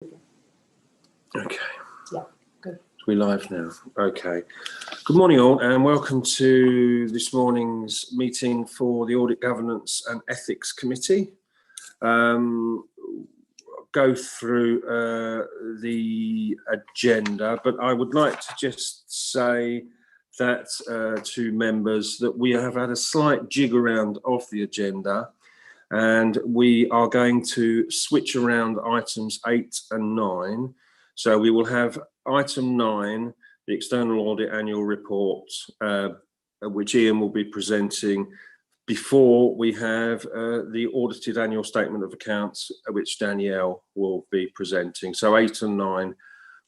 Okay. Yeah, good. We're live now. Okay. Good morning all and welcome to this morning's meeting for the Audit, Governance and Ethics Committee. Go through the agenda, but I would like to just say that to members that we have had a slight jig around of the agenda and we are going to switch around items 8 and 9. So we will have item 9, the External Audit Annual Report, which Ian will be presenting before we have the Audited Annual Statement of Accounts, which Danielle will be presenting. So 8 and 9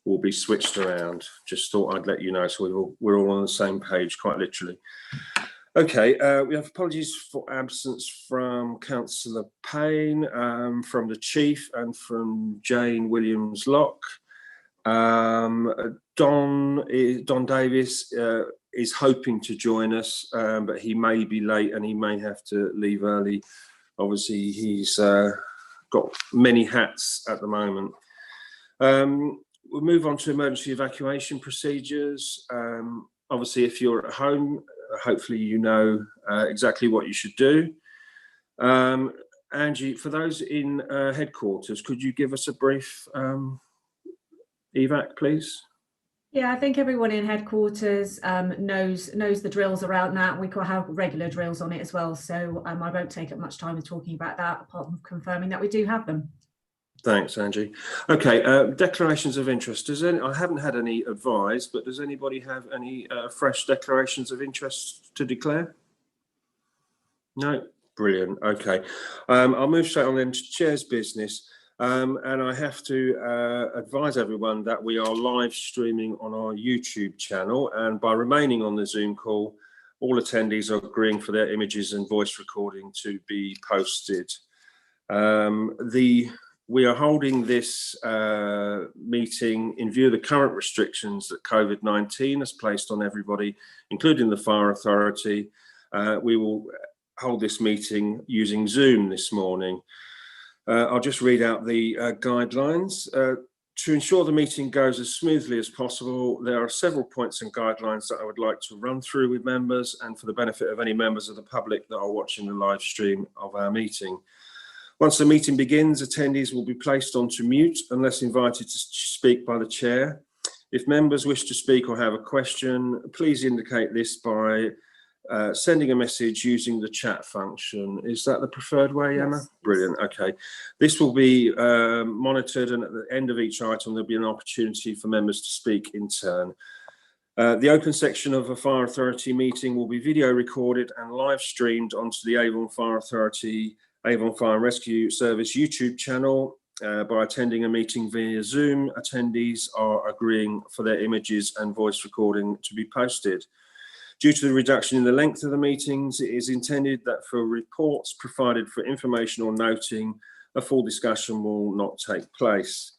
will be switched around. Just thought I'd let you know, so we're all on the same page, quite literally. Okay, we have apologies for absence from Councillor Payne, from the Chief and from Jane Williams-Locke. Don Davis is hoping to join us, but he may be late and he may have to leave early. Obviously, he's got many hats at the moment. We'll move on to emergency evacuation procedures. Obviously, if you're at home, hopefully you know exactly what you should do. Angie, for those in headquarters, could you give us a brief evac, please? Yeah, I think everyone in headquarters knows the drills around that. We could have regular drills on it as well, so I won't take up much time with talking about that, apart from confirming that we do have them. Thanks, Angie. Okay, declarations of interest. I haven't had any advised, but does anybody have any fresh declarations of interest to declare? No? Brilliant. Okay. I'll move straight on then to Chair's business. And I have to advise everyone that we are live streaming on our YouTube channel, and by remaining on the Zoom call, all attendees are agreeing for their images and voice recording to be posted. We are holding this meeting in view of the current restrictions that COVID-19 has placed on everybody, including the Fire Authority. We will hold this meeting using Zoom this morning. I'll just read out the guidelines. To ensure the meeting goes as smoothly as possible, there are several points and guidelines that I would like to run through with members and for the benefit of any members of the public that are watching the live stream of our meeting. Once the meeting begins, attendees will be placed onto mute unless invited to speak by the chair. If members wish to speak or have a question, please indicate this by sending a message using the chat function. Is that the preferred way, Emma? Yes. Brilliant. Okay. This will be monitored, and at the end of each item, there'll be an opportunity for members to speak in turn. The open section of a Fire Authority meeting will be video recorded and live streamed onto the Avon Fire Authority Avon Fire and Rescue Service YouTube channel. By attending a meeting via Zoom, attendees are agreeing for their images and voice recording to be posted. Due to the reduction in the length of the meetings, it is intended that for reports provided for information or noting, a full discussion will not take place.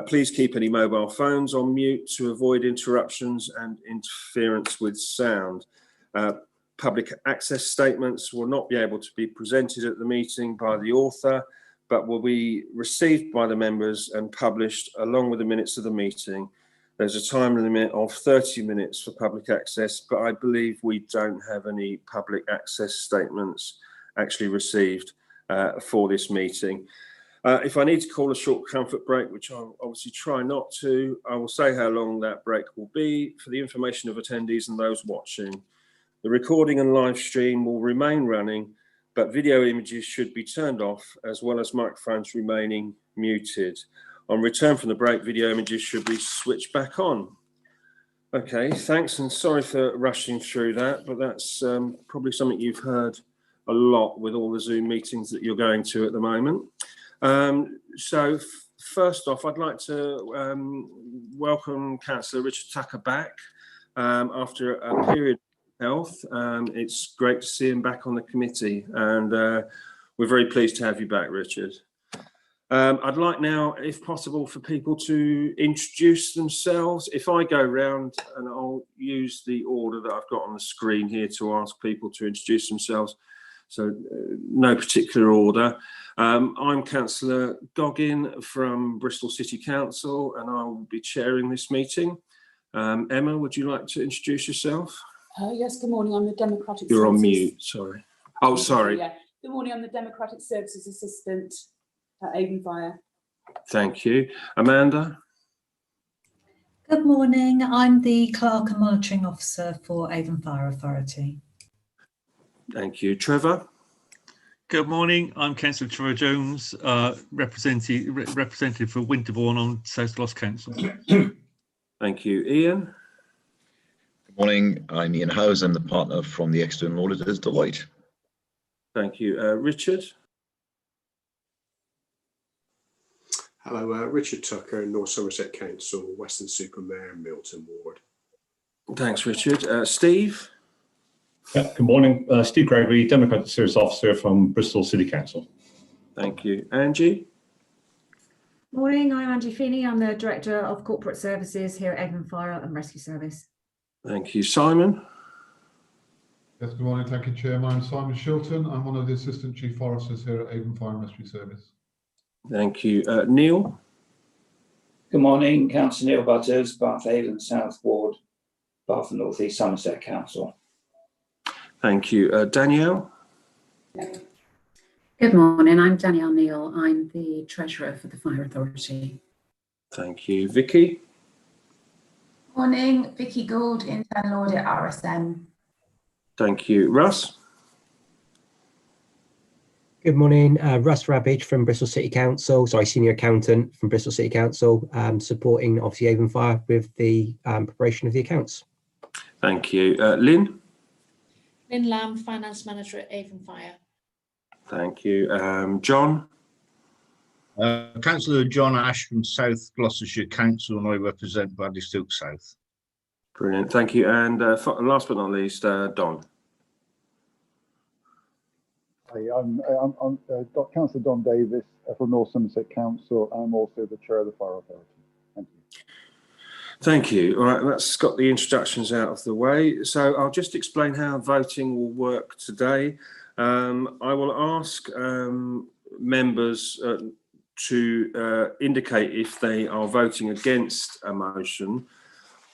Please keep any mobile phones on mute to avoid interruptions and interference with sound. Public access statements will not be able to be presented at the meeting by the author, but will be received by the members and published along with the minutes of the meeting. There's a time limit of 30 minutes for public access, but I believe we don't have any public access statements actually received for this meeting. If I need to call a short comfort break, which I'll obviously try not to, I will say how long that break will be for the information of attendees and those watching. The recording and live stream will remain running, but video images should be turned off, as well as microphones remaining muted. On return from the break, video images should be switched back on. Okay, thanks, and sorry for rushing through that, but that's probably something you've heard a lot with all the Zoom meetings that you're going to at the moment. So first off, I'd like to welcome Councillor Richard Tucker back after a period of health. It's great to see him back on the committee, and we're very pleased to have you back, Richard. I'd like now, if possible, for people to introduce themselves. If I go round, and I'll use the order that I've got on the screen here to ask people to introduce themselves. So no particular order. I'm Councillor Goggin from Bristol City Council, and I will be chairing this meeting. Emma, would you like to introduce yourself? Yes, good morning. I'm the Democratic You're Services. on mute, sorry. Oh, sorry. Yeah. Good morning. I'm the Democratic Services Assistant at Avon Fire. Thank you. Amanda? Good morning. I'm the Clerk and Monitoring Officer for Avon Fire Authority. Thank you. Trevor? Good morning. I'm Councillor Trevor Jones, representative for Winterbourne on South Gloss Council. Thank you. Ian? Good morning. I'm Ian Howes. I'm the partner from the external auditors, Deloitte. Thank you. Richard? Hello, Richard Tucker, North Somerset Council, Weston-super-Mare, Milton Ward. Thanks, Richard. Steve? Yeah, good morning. Steve Gregory, Democratic Service Officer from Bristol City Council. Thank you. Angie? Morning, I'm Angie Feeney. I'm the Director of Corporate Services here at Avon Fire and Rescue Service. Thank you. Simon? Yes, good morning. Thank you, Chairman. I'm Simon Shilton. I'm one of the Assistant Chief Foresters here at Avon Fire and Rescue Service. Thank you. Neil? Good morning, Councillor Neil Butters, Bath Avon South Ward, Bath and North East Somerset Council. Thank you. Danielle? Good morning, I'm Danielle Neal. I'm the Treasurer for the Fire Authority. Thank you. Vicky? Morning, Vicky Gould, Internal Audit RSM. Thank you. Russ? Good morning, Russ Rabbage from Bristol City Council, Senior Accountant from Bristol City Council, supporting obviously Avon Fire with the preparation of the accounts. Thank you. Lynn? Lynn Lamb, Finance Manager at Avon Fire. Thank you. John? Councillor John Ash from South Gloucestershire Council, and I represent Bradley Stoke South. Brilliant. Thank you. And last but not least, Don? Hi, I'm Councillor Don Davis from North Somerset Council. I'm also the Chair of the Fire Authority. Thank you. Thank you. All right, that's got the introductions out of the way. So I'll just explain how voting will work today. I will ask members to indicate if they are voting against a motion,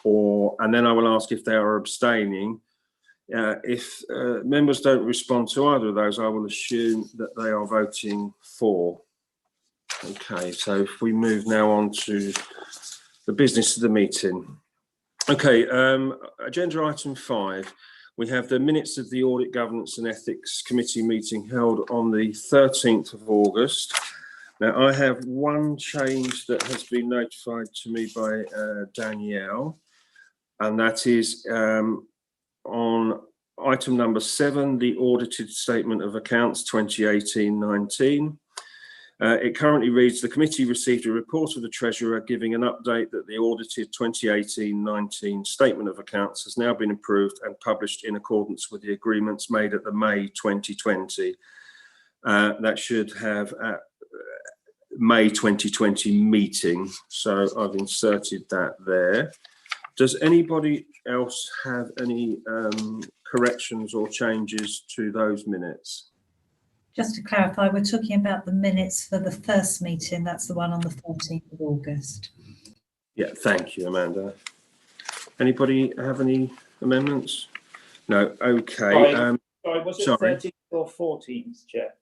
and then I will ask if they are abstaining. If members don't respond to either of those, I will assume that they are voting for. Okay, so if we move now on to the business of the meeting. Okay, agenda item 5. We have the minutes of the Audit, Governance and Ethics Committee meeting held on the 13th of August. Now, I have one change that has been notified to me by Danielle, and that is on item number 7, the audited statement of accounts 2018-19. It currently reads, the committee received a report of the Treasurer giving an update that the audited 2018-19 statement of accounts has now been approved and published in accordance with the agreements made at the May 2020. That should have May 2020 meeting. So I've inserted that there. Does anybody else have any corrections or changes to those minutes? Just to clarify, we're talking about the minutes for the first meeting. That's the one on the 14th of August. Yeah, thank you, Amanda. Anybody have any amendments? No, okay. Sorry, was it 13th or 14th, Chair?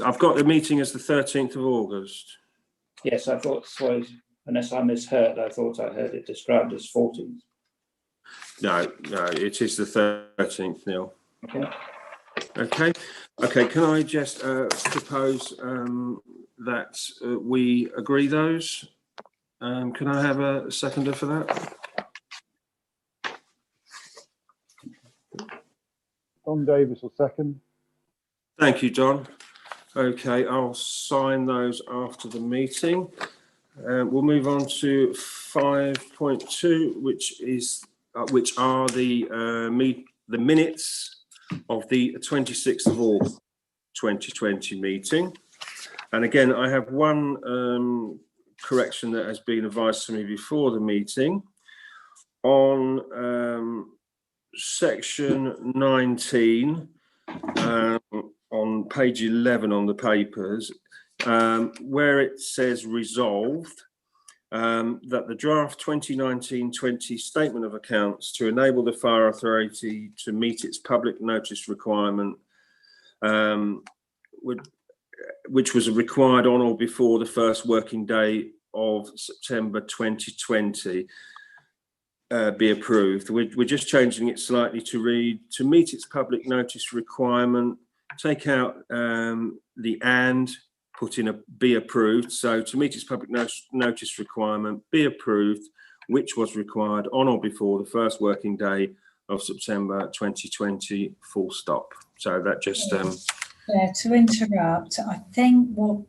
I've got the meeting as the 13th of August. Yes, I thought so. Unless I misheard, I thought I heard it described as 14th. No, it is the 13th, Neil. Okay. Okay. Can I just propose that we agree those? Can I have a seconder for that? Don Davis will second. Thank you, Don. Okay, I'll sign those after the meeting. We'll move on to 5.2, which are the minutes of the 26th of August 2020 meeting. And again, I have one correction that has been advised to me before the meeting. On section 19 on page 11 on the papers, where it says resolved that the draft 2019-20 statement of accounts to enable the Fire Authority to meet its public notice requirement, which was required on or before the first working day of September 2020, be approved. We're just changing it slightly to read, to meet its public notice requirement, take out the and, put in a be approved. So to meet its public notice requirement, be approved, which was required on or before the first working day of September 2020, full stop. So that just... Yeah, to interrupt, I think what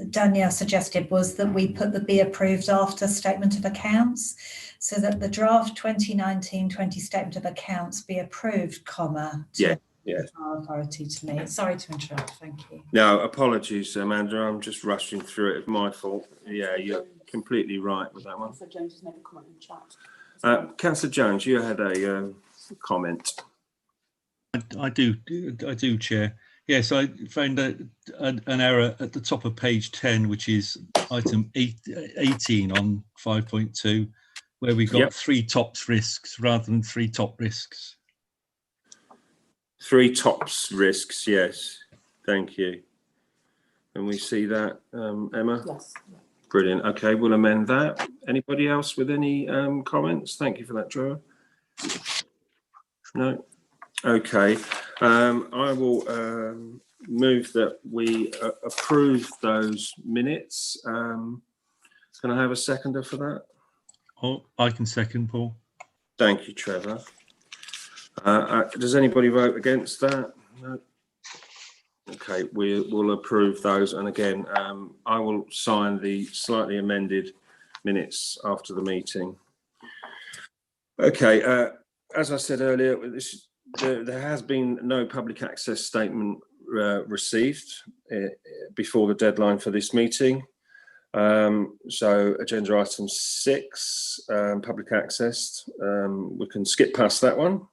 Danielle suggested was that we put the be approved after statement of accounts, so that the draft 2019-20 statement of accounts be approved, comma, to the Fire Authority to me. Sorry to interrupt, thank you. No, apologies, Amanda, I'm just rushing through it. It's my fault. Yeah, you're completely right with that one. Councillor Jones has made a comment in chat. Councillor Jones, you had a comment. I do, Chair. Yes, I found an error at the top of page 10, which is item 18 on 5.2, where we got 3 tops risks rather than 3 top risks. 3 tops risks, yes. Thank you. Can we see that, Emma? Yes. Brilliant. Okay, we'll amend that. Anybody else with any comments? Thank you for that, Joe. No? Okay. I will move that we approve those minutes. Can I have a seconder for that? Oh, I can second, Paul. Thank you, Trevor. Does anybody vote against that? No. Okay, we'll approve those. And again, I will sign the slightly amended minutes after the meeting. Okay, as I said earlier, there has been no public access statement received before the deadline for this meeting. So agenda item 6, public access, we can skip past that one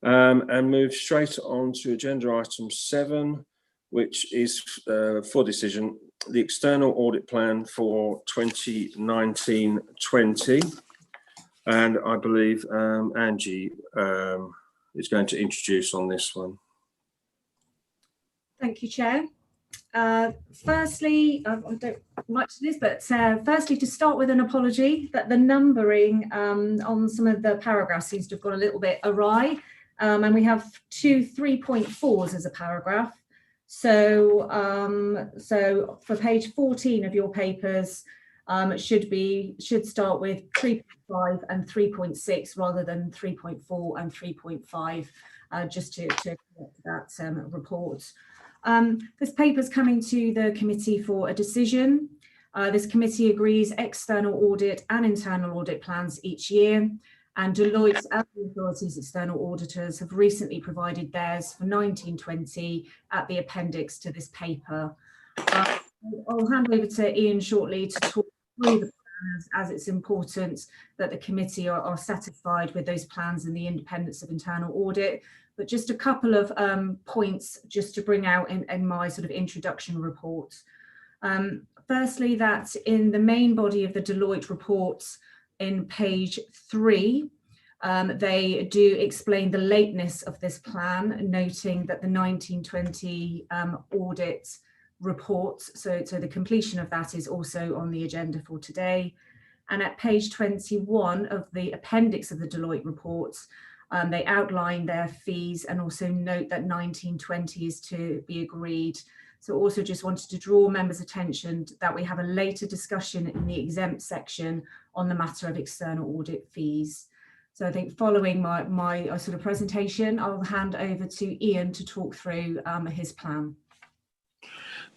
and move straight on to agenda item 7, which is for decision, the external audit plan for 2019-20. And I believe Angie is going to introduce on this one. Thank you, Chair. Firstly, I don't much to this, but firstly, to start with an apology that the numbering on some of the paragraphs seems to have gone a little bit awry, and we have 2 3.4s as a paragraph. So, for page 14 of your papers, should start with 3.5 and 3.6 rather than 3.4 and 3.5, just to correct that report. This paper is coming to the committee for a decision. This committee agrees external audit and internal audit plans each year, and Deloitte and the authority's external auditors have recently provided theirs for 19-20 at the appendix to this paper. I'll hand over to Ian shortly to talk through the plans, as it's important that the committee are satisfied with those plans and the independence of internal audit. But just a couple of points just to bring out in my sort of introduction report. Firstly, that in the main body of the Deloitte reports in page 3, they do explain the lateness of this plan, noting that the 19-20 audit report, so the completion of that is also on the agenda for today. And at page 21 of the appendix of the Deloitte reports, they outline their fees and also note that 19-20 is to be agreed. So also just wanted to draw members' attention that we have a later discussion in the exempt section on the matter of external audit fees. So I think following my sort of presentation, I'll hand over to Ian to talk through his plan.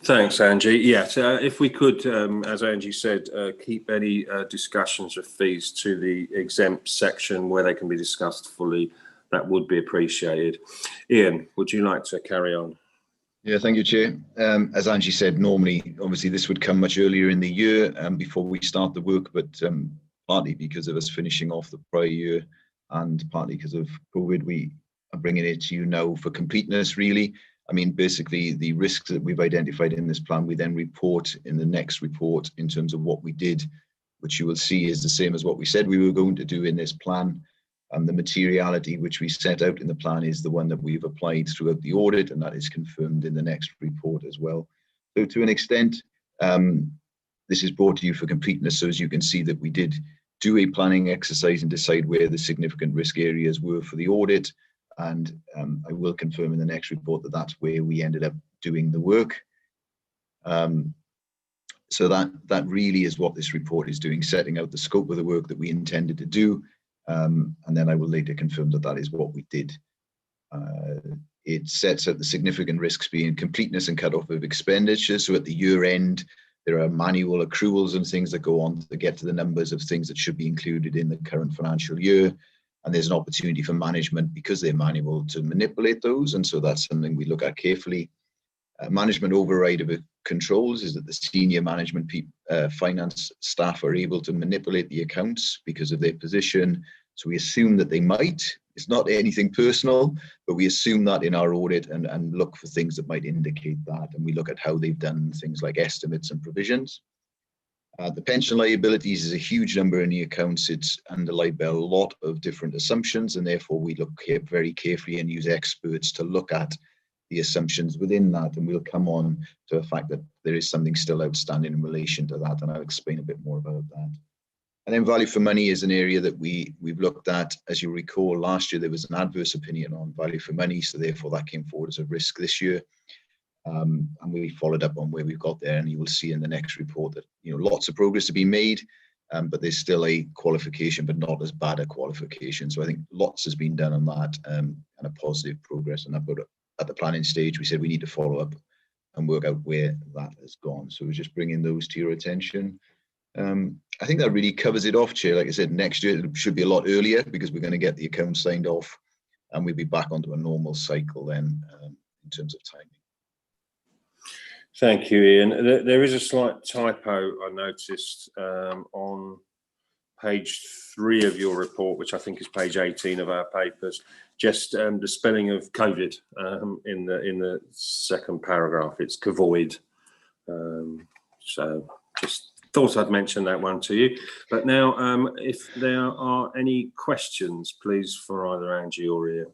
Thanks, Angie. Yes, if we could, as Angie said, keep any discussions of fees to the exempt section where they can be discussed fully, that would be appreciated. Ian, would you like to carry on? Yeah, thank you, Chair. As Angie said, normally, obviously, this would come much earlier in the year before we start the work, but partly because of us finishing off the prior year and partly because of COVID, we are bringing it to you now for completeness, really. I mean, basically, the risks that we've identified in this plan, we then report in the next report in terms of what we did, which you will see is the same as what we said we were going to do in this plan. And the materiality which we set out in the plan is the one that we've applied throughout the audit, and that is confirmed in the next report as well. So to an extent, this is brought to you for completeness, so as you can see that we did do a planning exercise and decide where the significant risk areas were for the audit. And I will confirm in the next report that that's where we ended up doing the work. So that really is what this report is doing, setting out the scope of the work that we intended to do. And then I will later confirm that that is what we did. It sets out the significant risks being completeness and cut-off of expenditure. So at the year end, there are manual accruals and things that go on to get to the numbers of things that should be included in the current financial year. And there's an opportunity for management, because they're manual, to manipulate those. And so that's something we look at carefully. Management override of controls is that the senior management finance staff are able to manipulate the accounts because of their position. So we assume that they might. It's not anything personal, but we assume that in our audit and look for things that might indicate that. And we look at how they've done things like estimates and provisions. The pension liabilities is a huge number in the accounts. It's underlaid by a lot of different assumptions, and therefore we look very carefully and use experts to look at the assumptions within that. And we'll come on to the fact that there is something still outstanding in relation to that, and I'll explain a bit more about that. And then value for money is an area that we've looked at. As you recall, last year there was an adverse opinion on value for money, so therefore that came forward as a risk this year. And we followed up on where we've got there, and you will see in the next report that lots of progress to be made, but there's still a qualification, but not as bad a qualification. So I think lots has been done on that, and a positive progress. And at the planning stage, we said we need to follow up and work out where that has gone. So we're just bringing those to your attention. I think that really covers it off, Chair. Like I said, next year it should be a lot earlier because we're going to get the accounts signed off, and we'll be back onto a normal cycle then in terms of timing. Thank you, Ian. There is a slight typo I noticed on page 3 of your report, which I think is page 18 of our papers. Just the spelling of COVID in the second paragraph. It's COVOID. So just thought I'd mention that one to you. But now, if there are any questions, please, for either Angie or Ian.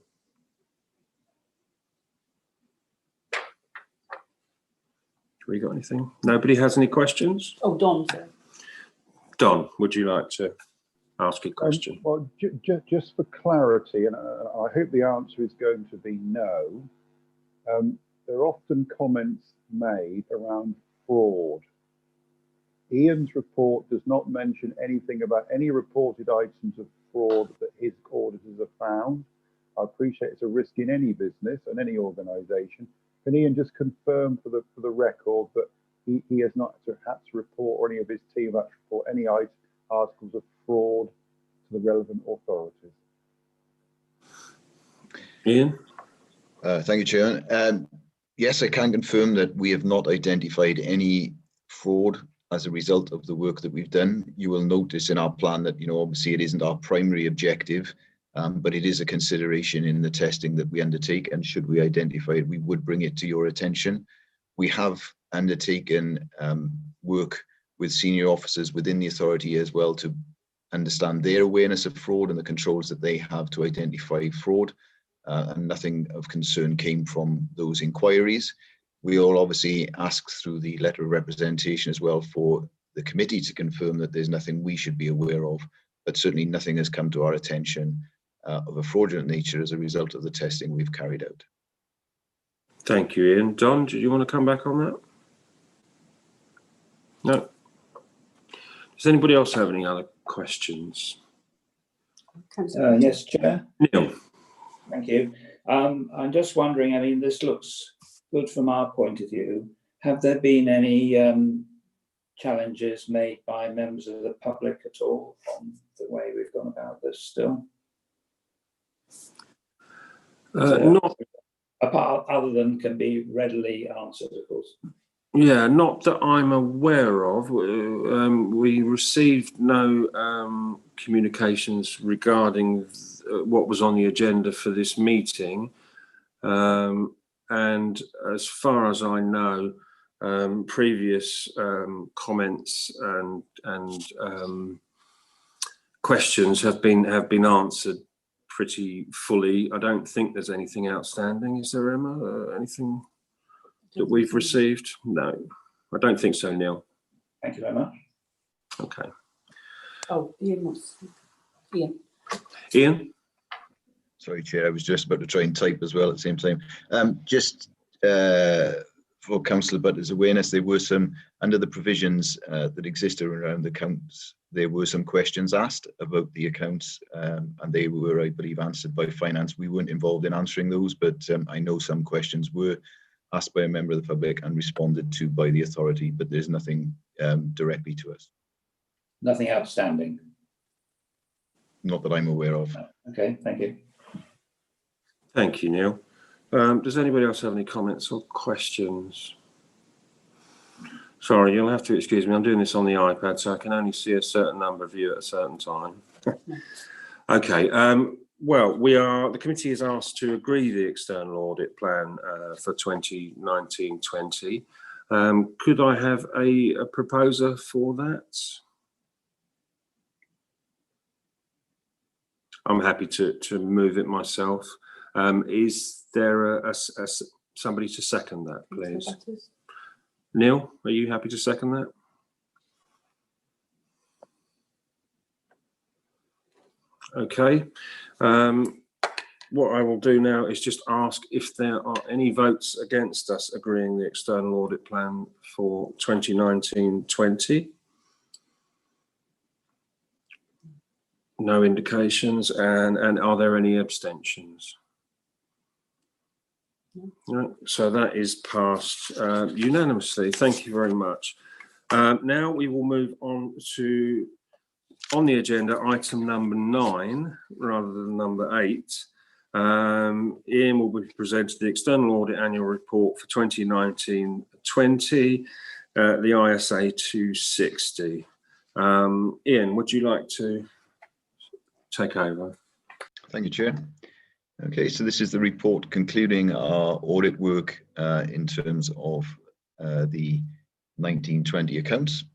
We got anything? Nobody has any questions? Oh, Don, sir. Don, would you like to ask a question? Well, just for clarity, and I hope the answer is going to be no, there are often comments made around fraud. Ian's report does not mention anything about any reported items of fraud that his auditors have found. I appreciate it's a risk in any business and any organisation. Can Ian just confirm for the record that he has not had to report, or any of his team had to report any articles of fraud to the relevant authorities? Ian? Thank you, Chair. Yes, I can confirm that we have not identified any fraud as a result of the work that we've done. You will notice in our plan that, obviously it isn't our primary objective, but it is a consideration in the testing that we undertake, and should we identify it, we would bring it to your attention. We have undertaken work with senior officers within the authority as well to understand their awareness of fraud and the controls that they have to identify fraud, and nothing of concern came from those inquiries. We all obviously ask through the letter of representation as well for the committee to confirm that there's nothing we should be aware of, but certainly nothing has come to our attention of a fraudulent nature as a result of the testing we've carried out. Thank you, Ian. Don, do you want to come back on that? No. Does anybody else have any other questions? Yes, Chair. Neil. Thank you. I'm just wondering, this looks good from our point of view. Have there been any challenges made by members of the public at all on the way we've gone about this still? Not apart, other than can be readily answered, of course. Yeah, not that I'm aware of. We received no communications regarding what was on the agenda for this meeting. And as far as I know, previous comments and questions have been answered pretty fully. I don't think there's anything outstanding. Is there, Emma? Anything that we've received? No, I don't think so, Neil. Thank you very much. Okay. Oh, Ian wants. Ian? Sorry, Chair, I was just about to try and type as well at the same time. Just for Councillor Butler's awareness, there were some, under the provisions that existed around the accounts, there were some questions asked about the accounts, and they were, I believe, answered by Finance. We weren't involved in answering those, but I know some questions were asked by a member of the public and responded to by the authority, but there's nothing directly to us. Nothing outstanding? Not that I'm aware of. Okay, thank you. Thank you, Neil. Does anybody else have any comments or questions? Sorry, you'll have to excuse me. I'm doing this on the iPad, so I can only see a certain number of you at a certain time. Okay. Well, the committee is asked to agree the external audit plan for 2019-20. Could I have a proposer for that? I'm happy to move it myself. Is there somebody to second that, please? Neil, are you happy to second that? Okay. What I will do now is just ask if there are any votes against us agreeing the external audit plan for 2019-20. No indications, and are there any abstentions? No, so that is passed unanimously. Thank you very much. Now we will move on to, on the agenda, item number 9 rather than number 8. Ian will be presenting the external audit annual report for 2019-20, the ISA 260. Ian, would you like to take over? Thank you, Chair. Okay, so this is the report concluding our audit work in terms of the 1920 accounts.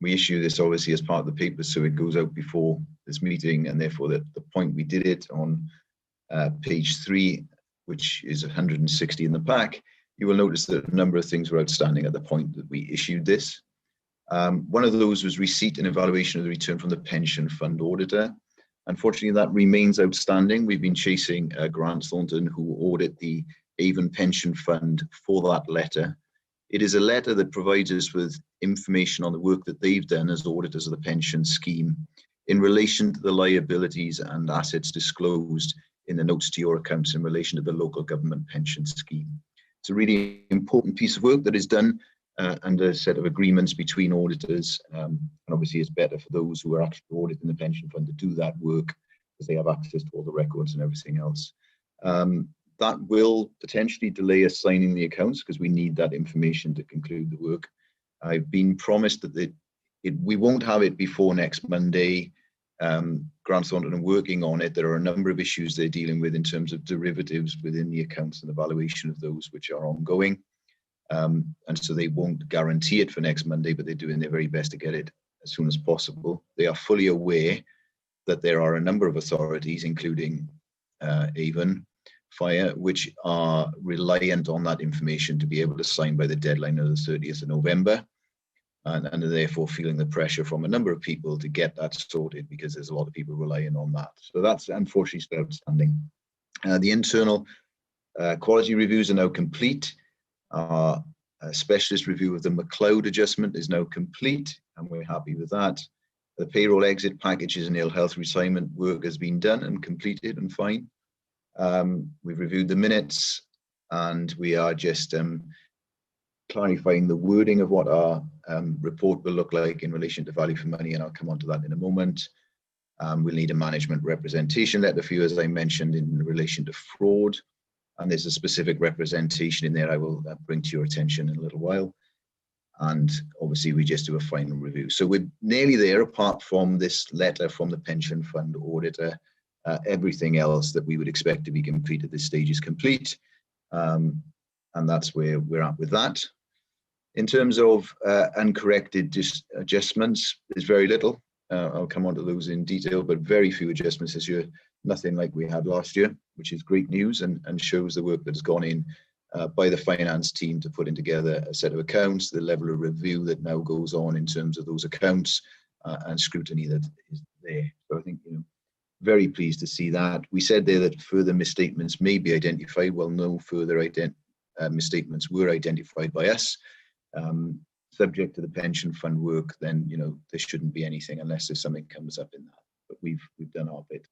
We issue this obviously as part of the paper, so it goes out before this meeting, and therefore the point we did it on page 3, which is 160 in the pack, you will notice that a number of things were outstanding at the point that we issued this. One of those was receipt and evaluation of the return from the pension fund auditor. Unfortunately, that remains outstanding. We've been chasing Grant Thornton, who audit the Avon Pension Fund, for that letter. It is a letter that provides us with information on the work that they've done as auditors of the pension scheme in relation to the liabilities and assets disclosed in the notes to your accounts in relation to the local government pension scheme. It's a really important piece of work that is done under a set of agreements between auditors, and obviously it's better for those who are actually auditing the pension fund to do that work because they have access to all the records and everything else. That will potentially delay us signing the accounts because we need that information to conclude the work. I've been promised that we won't have it before next Monday. Grant Thornton are working on it. There are a number of issues they're dealing with in terms of derivatives within the accounts and the valuation of those, which are ongoing. And so they won't guarantee it for next Monday, but they're doing their very best to get it as soon as possible. They are fully aware that there are a number of authorities, including Avon Fire, which are reliant on that information to be able to sign by the deadline of the 30th of November. And are therefore feeling the pressure from a number of people to get that sorted because there's a lot of people relying on that. So that's unfortunately still outstanding. The internal quality reviews are now complete. Our specialist review of the McLeod adjustment is now complete, and we're happy with that. The payroll exit packages and ill health retirement work has been done and completed and fine. We've reviewed the minutes, and we are just clarifying the wording of what our report will look like in relation to value for money, and I'll come on to that in a moment. We'll need a management representation letter for you, as I mentioned, in relation to fraud. And there's a specific representation in there I will bring to your attention in a little while. And obviously we just do a final review. So we're nearly there, apart from this letter from the pension fund auditor, Everything else that we would expect to be complete at this stage is complete. And that's where we're at with that. In terms of uncorrected adjustments, there's very little. I'll come on to those in detail, but very few adjustments this year. Nothing like we had last year, which is great news and shows the work that has gone in by the finance team to putting together a set of accounts, the level of review that now goes on in terms of those accounts and scrutiny that is there. So I think, very pleased to see that. We said there that further misstatements may be identified. Well, no further misstatements were identified by us. Subject to the pension fund work, then there shouldn't be anything unless there's something comes up in that. But we've done our bit.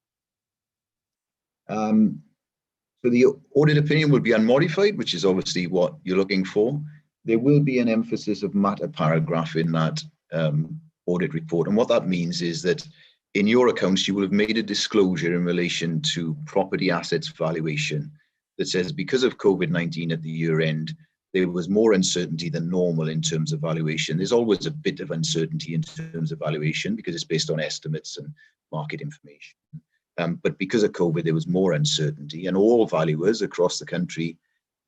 So the audit opinion will be unmodified, which is obviously what you're looking for. There will be an emphasis of matter paragraph in that audit report, and what that means is that in your accounts you will have made a disclosure in relation to property assets valuation that says because of COVID-19 at the year end, there was more uncertainty than normal in terms of valuation. There's always a bit of uncertainty in terms of valuation because it's based on estimates and market information. But because of COVID, there was more uncertainty, and all valuers across the country,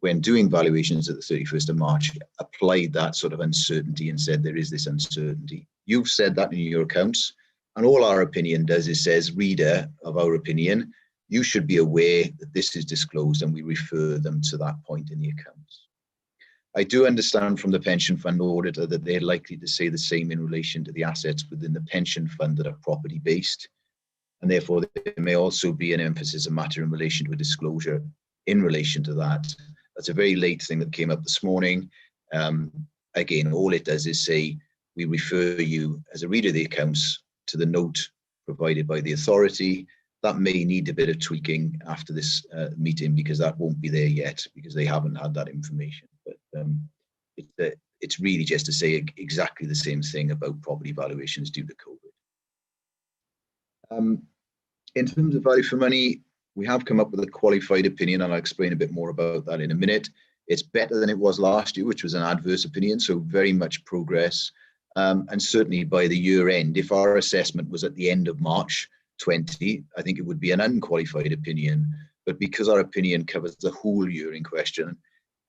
when doing valuations at the 31st of March, applied that sort of uncertainty and said there is this uncertainty. You've said that in your accounts, and all our opinion does is says, reader of our opinion, you should be aware that this is disclosed, and we refer them to that point in the accounts. I do understand from the pension fund auditor that they're likely to say the same in relation to the assets within the pension fund that are property based. And therefore there may also be an emphasis of matter in relation to a disclosure in relation to that. That's a very late thing that came up this morning. Again, all it does is say, we refer you as a reader of the accounts to the note provided by the authority. That may need a bit of tweaking after this meeting because that won't be there yet because they haven't had that information. But it's really just to say exactly the same thing about property valuations due to COVID. In terms of value for money, we have come up with a qualified opinion, and I'll explain a bit more about that in a minute. It's better than it was last year, which was an adverse opinion, so very much progress. And certainly by the year end, if our assessment was at the end of March 20, I think it would be an unqualified opinion. But because our opinion covers the whole year in question,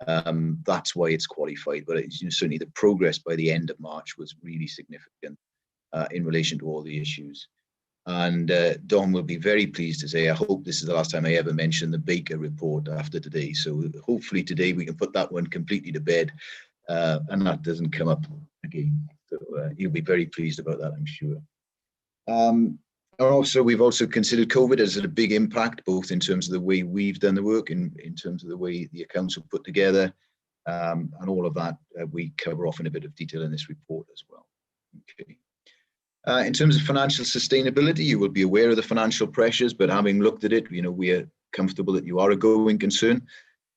that's why it's qualified. But certainly the progress by the end of March was really significant in relation to all the issues. And Don will be very pleased to say, I hope this is the last time I ever mention the Baker report after today. So hopefully today we can put that one completely to bed and that doesn't come up again. So you'll be very pleased about that, I'm sure. Also, we've also considered COVID as a big impact, both in terms of the way we've done the work, in terms of the way the accounts are put together, and all of that we cover off in a bit of detail in this report as well. Okay. In terms of financial sustainability, you will be aware of the financial pressures, but having looked at it, we are comfortable that you are a going concern,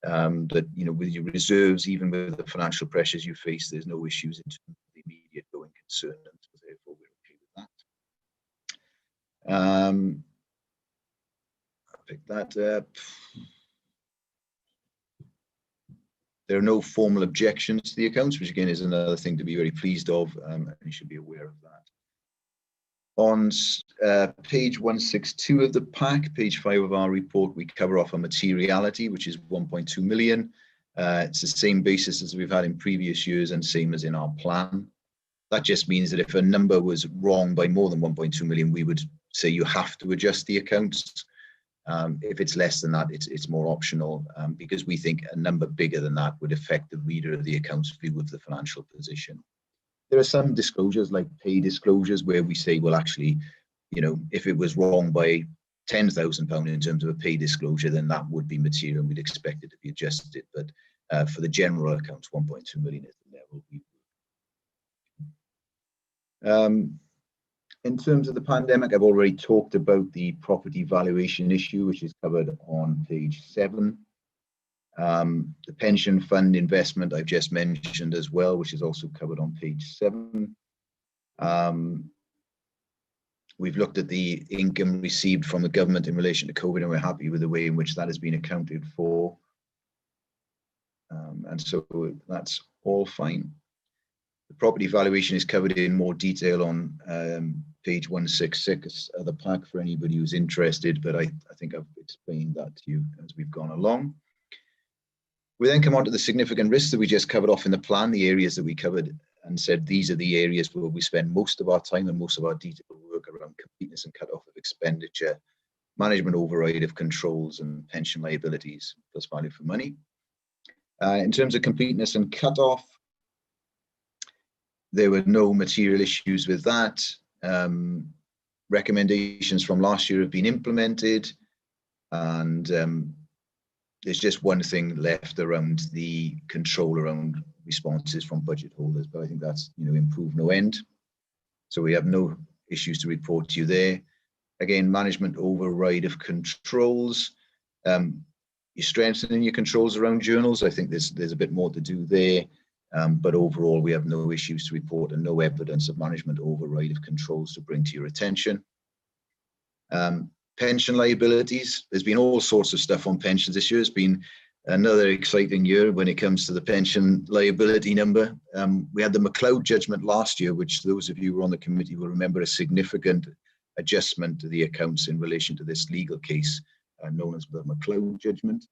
that, with your reserves, even with the financial pressures you face, there's no issues in terms of the immediate going concern, and so therefore we're okay with that. I'll pick that up. There are no formal objections to the accounts, which again is another thing to be very pleased of, and you should be aware of that. On page 162 of the pack, page 5 of our report, we cover off a materiality, which is 1.2 million. It's the same basis as we've had in previous years and same as in our plan. That just means that if a number was wrong by more than 1.2 million, we would say you have to adjust the accounts. If it's less than that, it's more optional because we think a number bigger than that would affect the reader of the accounts view of the financial position. There are some disclosures like pay disclosures where we say, well, actually, if it was wrong by £10,000 in terms of a pay disclosure, then that would be material and we'd expect it to be adjusted. But for the general accounts, 1.2 million is the level. In terms of the pandemic, I've already talked about the property valuation issue, which is covered on page 7. The pension fund investment I've just mentioned as well, which is also covered on page 7. We've looked at the income received from the government in relation to COVID, and we're happy with the way in which that has been accounted for. And so that's all fine. The property valuation is covered in more detail on page 166 of the pack for anybody who's interested, but I think I've explained that to you as we've gone along. We then come on to the significant risks that we just covered off in the plan, the areas that we covered and said these are the areas where we spend most of our time and most of our detailed work around completeness and cut-off of expenditure, management override of controls, and pension liabilities plus value for money. In terms of completeness and cut-off, there were no material issues with that. Recommendations from last year have been implemented, and there's just one thing left around the control around responses from budget holders, but I think that's, you know, improved no end. So we have no issues to report to you there. Again, management override of controls. You're strengthening your controls around journals. I think there's a bit more to do there, but overall we have no issues to report and no evidence of management override of controls to bring to your attention. Pension liabilities, there's been all sorts of stuff on pensions this year. It's been another exciting year when it comes to the pension liability number. We had the McLeod judgment last year, which those of you who were on the committee will remember a significant adjustment to the accounts in relation to this legal case known as the McLeod judgment.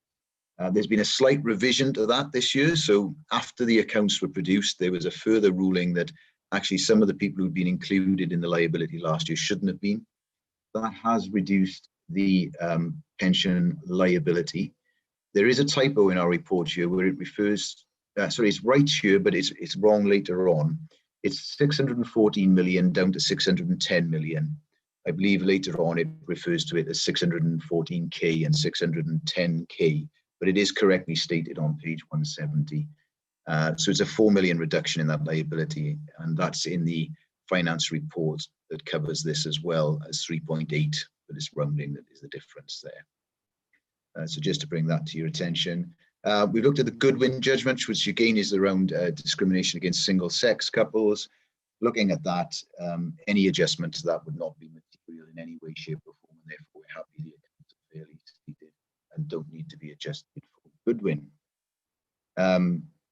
There's been a slight revision to that this year. So after the accounts were produced, there was a further ruling that actually some of the people who'd been included in the liability last year shouldn't have been. That has reduced the pension liability. There is a typo in our report here where it refers, sorry, it's right here, but it's wrong later on. It's 614 million down to 610 million. I believe later on it refers to it as 614k and 610k, but it is correctly stated on page 170. So it's a 4 million reduction in that liability, and that's in the finance report that covers this as well as 3.8, but it's rounding that is the difference there. So just to bring that to your attention. We looked at the Goodwin Judgment, which again is around discrimination against single-sex couples. Looking at that, any adjustment to that would not be material in any way, shape or form, and therefore we're happy the accounts are fairly stated and don't need to be adjusted for Goodwin.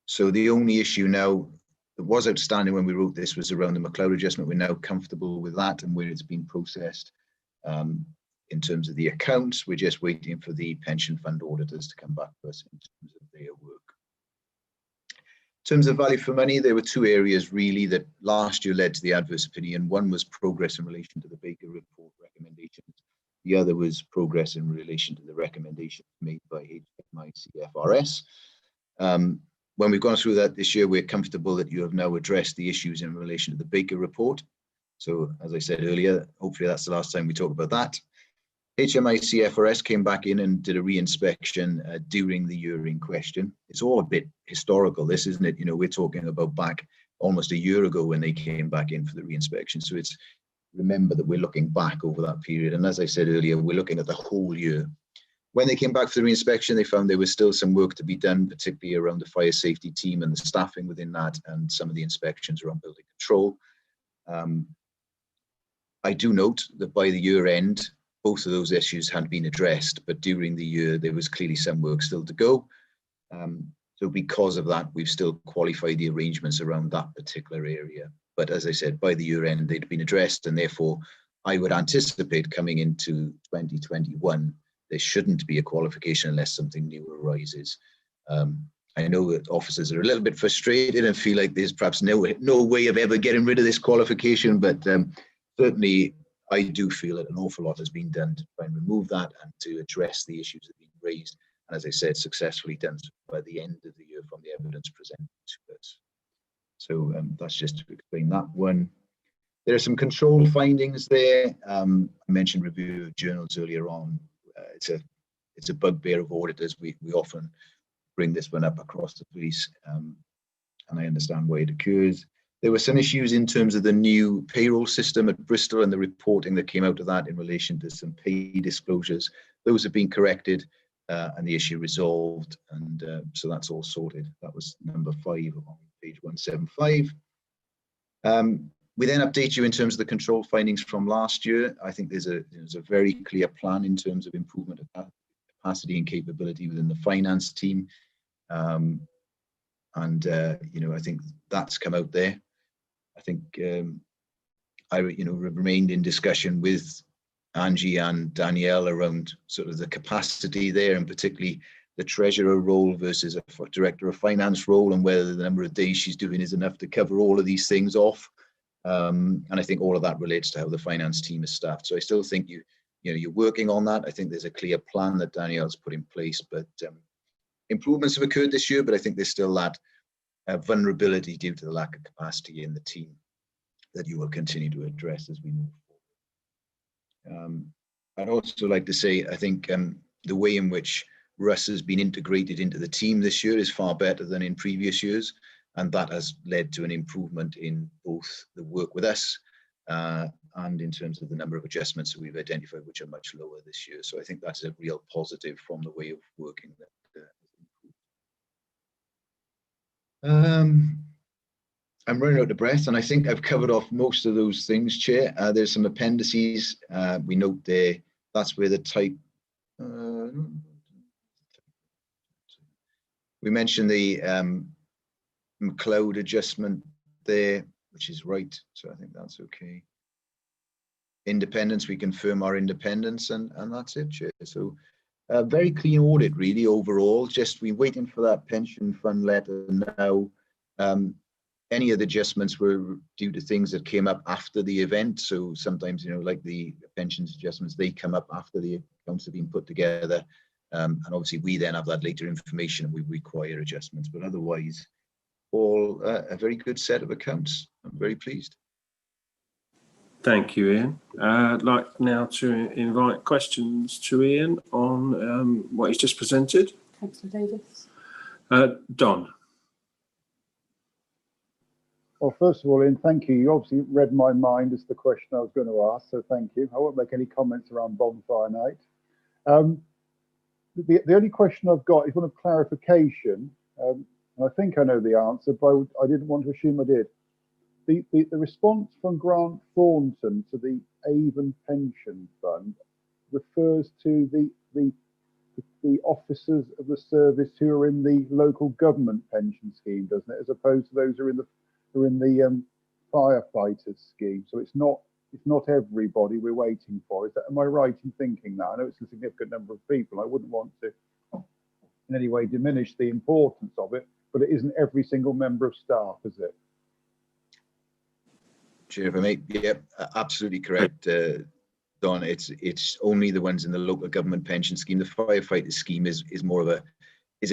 So the only issue now that was outstanding when we wrote this was around the McLeod adjustment. We're now comfortable with that and where it's been processed. In terms of the accounts, we're just waiting for the pension fund auditors to come back to us in terms of their work. In terms of value for money, there were two areas really that last year led to the adverse opinion. One was progress in relation to the Baker report recommendations. The other was progress in relation to the recommendations made by HMICFRS. When we've gone through that this year, we're comfortable that you have now addressed the issues in relation to the Baker report. So as I said earlier, hopefully that's the last time we talk about that. HMICFRS came back in and did a re-inspection during the year in question. It's all a bit historical, this, isn't it? You know, we're talking about back almost a year ago when they came back in for the re-inspection. So it's, remember that we're looking back over that period. And as I said earlier, we're looking at the whole year. When they came back for the re-inspection, they found there was still some work to be done, particularly around the fire safety team and the staffing within that, and some of the inspections around building control. I do note that by the year end, both of those issues had been addressed, but during the year, there was clearly some work still to go. So because of that, we've still qualified the arrangements around that particular area. But as I said, by the year end, they'd been addressed, and therefore I would anticipate coming into 2021, there shouldn't be a qualification unless something new arises. I know that officers are a little bit frustrated and feel like there's perhaps no way of ever getting rid of this qualification, but certainly I do feel that an awful lot has been done to try and remove that and to address the issues that have been raised. And as I said, successfully done by the end of the year from the evidence presented to us. So that's just to explain that one. There are some control findings there. I mentioned review of journals earlier on. It's a bugbear of auditors. We often bring this one up across the police, and I understand why it occurs. There were some issues in terms of the new payroll system at Bristol and the reporting that came out of that in relation to some pay disclosures. Those have been corrected and the issue resolved, and so that's all sorted. That was number 5 on page 175. We then update you in terms of the control findings from last year. I think there's a very clear plan in terms of improvement of capacity and capability within the finance team. You know, I think that's come out there. I think I remained in discussion with Angie and Danielle around sort of the capacity there, and particularly the treasurer role versus a director of finance role, and whether the number of days she's doing is enough to cover all of these things off. And I think all of that relates to how the finance team is staffed. So I still think you're working on that. I think there's a clear plan that Danielle's put in place, but improvements have occurred this year, but I think there's still that vulnerability due to the lack of capacity in the team that you will continue to address as we move forward. I'd also like to say, I think the way in which Russ has been integrated into the team this year is far better than in previous years, and that has led to an improvement in both the work with us and in terms of the number of adjustments that we've identified, which are much lower this year. So I think that's a real positive from the way of working that I'm running out of breath, and I think I've covered off most of those things, Chair. There's some appendices. We note there, that's where the type... we mentioned the McLeod adjustment there, which is right, so I think that's okay. Independence, we confirm our independence, and that's it, Chair. So a very clean audit, really, overall. Just we're waiting for that pension fund letter now. Any of the adjustments were due to things that came up after the event. So sometimes, like the pensions adjustments, they come up after the accounts have been put together. And obviously we then have that later information and we require adjustments. But otherwise, all a very good set of accounts. I'm very pleased. Thank you, Ian. I'd like now to invite questions to Ian on what he's just presented. Councillor Davis. Don. Well, first of all, Ian, thank you. You obviously read my mind as the question I was going to ask, so thank you. I won't make any comments around bonfire night. The only question I've got is one of clarification, and I think I know the answer, but I didn't want to assume I did. The response from Grant Thornton to the Avon Pension Fund refers to the officers of the service who are in the local government pension scheme, doesn't it? As opposed to those who are in the firefighters scheme. So it's not everybody we're waiting for. Am I right in thinking that? I know it's a significant number of people. I wouldn't want to in any way diminish the importance of it, but it isn't every single member of staff, is it? Chair, if I may, yeah, absolutely correct, Don. It's only the ones in the local government pension scheme. The firefighter scheme is more of a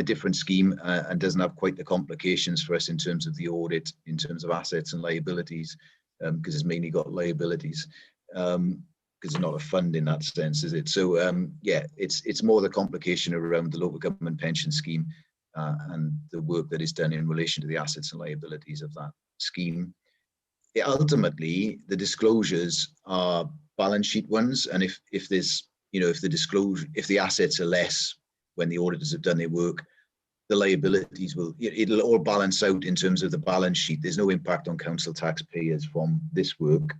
different scheme and doesn't have quite the complications for us in terms of the audit, in terms of assets and liabilities, because it's mainly got liabilities, because it's not a fund in that sense, is it? So yeah, it's more the complication around the local government pension scheme and the work that is done in relation to the assets and liabilities of that scheme. Yeah, ultimately, the disclosures are balance sheet ones, and if there's if the assets are less when the auditors have done their work, the liabilities it'll all balance out in terms of the balance sheet. There's no impact on council taxpayers from this work.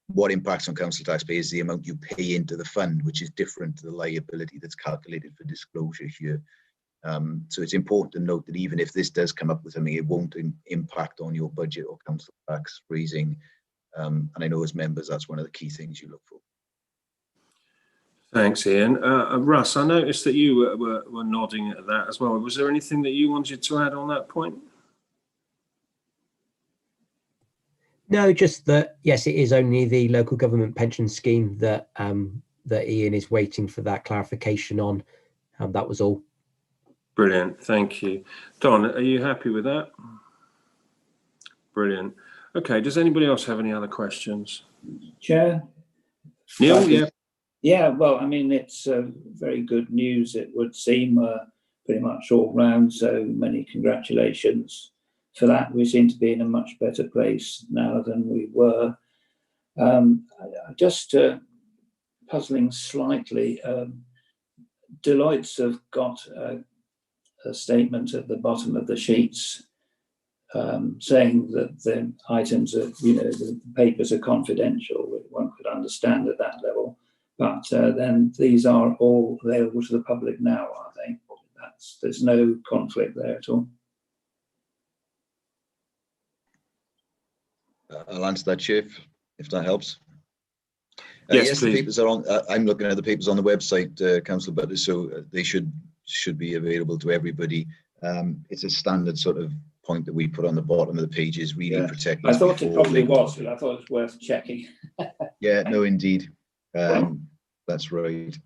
What impacts on council taxpayers is the amount you pay into the fund, which is different to the liability that's calculated for disclosure here. So it's important to note that even if this does come up with something, it won't impact on your budget or council tax raising. And I know as members, that's one of the key things you look for. Thanks, Ian. Russ, I noticed that you were nodding at that as well. Was there anything that you wanted to add on that point? No, just that, yes, it is only the local government pension scheme that that Ian is waiting for that clarification on. That was all. Brilliant, thank you. Don, are you happy with that? Brilliant. Okay, does anybody else have any other questions? Chair? Neil, yeah. Yeah, well, I mean, it's very good news, it would seem, pretty much all round, so many congratulations for that. We seem to be in a much better place now than we were. Just puzzling slightly, Deloitte's have got a statement at the bottom of the sheets saying that the items are, the papers are confidential. One could understand at that level, but then these are all available to the public now, are they? There's no conflict there at all. I'll answer that, Chair, if that helps. Yes, the please. papers are on. I'm looking at the papers on the website, Councillor Butters, so they should be available to everybody. It's a standard sort of point that we put on the bottom of the pages, really protecting. I thought it probably was, but I thought it was worth checking. Yeah, no, indeed. That's right.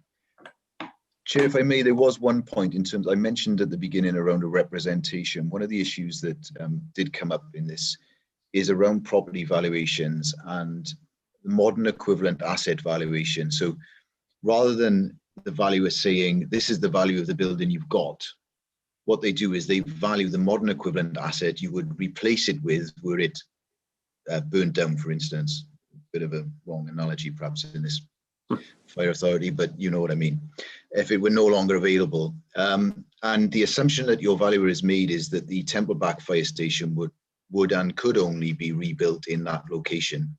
Chair, if I may, there was one point in terms, I mentioned at the beginning around a representation. One of the issues that did come up in this is around property valuations and the modern equivalent asset valuation. So rather than the valuer saying, this is the value of the building you've got, what they do is they value the modern equivalent asset you would replace it with were it burned down, for instance. Bit of a wrong analogy perhaps in this fire authority, but you know what I mean. If it were no longer available. And the assumption that your valuer has made is that the Templeback fire station would and could only be rebuilt in that location.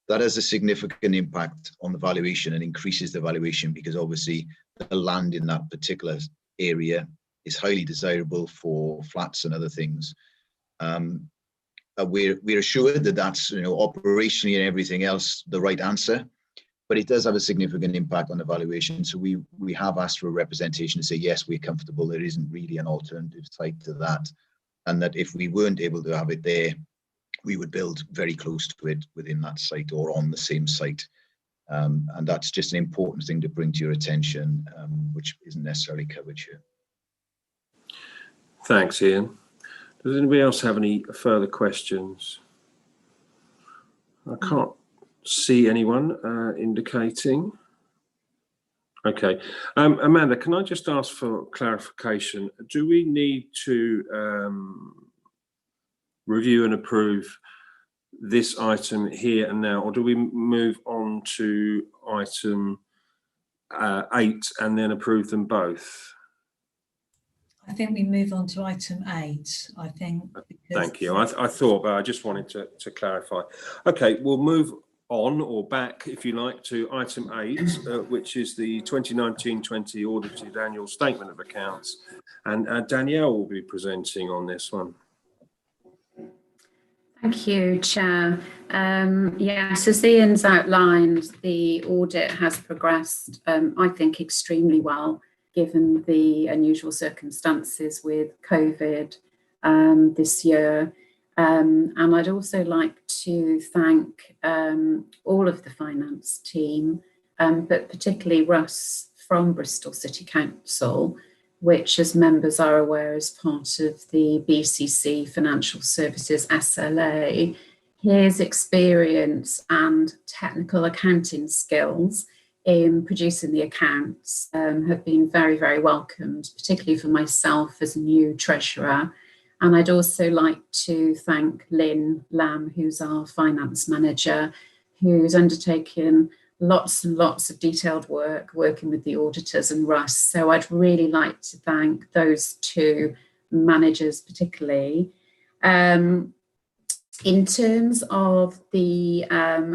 That has a significant impact on the valuation and increases the valuation, because obviously the land in that particular area is highly desirable for flats and other things. We're assured that that's, operationally and everything else the right answer, but it does have a significant impact on the valuation. So we have asked for a representation to say, yes, we're comfortable. There isn't really an alternative site to that. And that if we weren't able to have it there, we would build very close to it within that site or on the same site. And that's just an important thing to bring to your attention, which isn't necessarily covered here. Thanks, Ian. Does anybody else have any further questions? I can't see anyone indicating. Okay. Amanda, can I just ask for clarification? Do we need to review and approve this item here and now, or do we move on to item 8 and then approve them both? I think we move on to item 8, I think. Thank you. I thought, but I just wanted to clarify. Okay, we'll move on or back, if you like, to item 8, which is the 2019-20 audited annual statement of accounts. And Danielle will be presenting on this one. Thank you, Chair. Yes, as Ian's outlined, the audit has progressed, I think, extremely well, given the unusual circumstances with COVID this year. And I'd also like to thank all of the finance team, but particularly Russ from Bristol City Council, which, as members are aware, is part of the BCC Financial Services SLA. His experience and technical accounting skills in producing the accounts have been very, very welcomed, particularly for myself as a new treasurer. And I'd also like to thank Lynn Lamb, who's our finance manager, who's undertaken lots and lots of detailed work working with the auditors and Russ. So I'd really like to thank those two managers particularly. In terms of the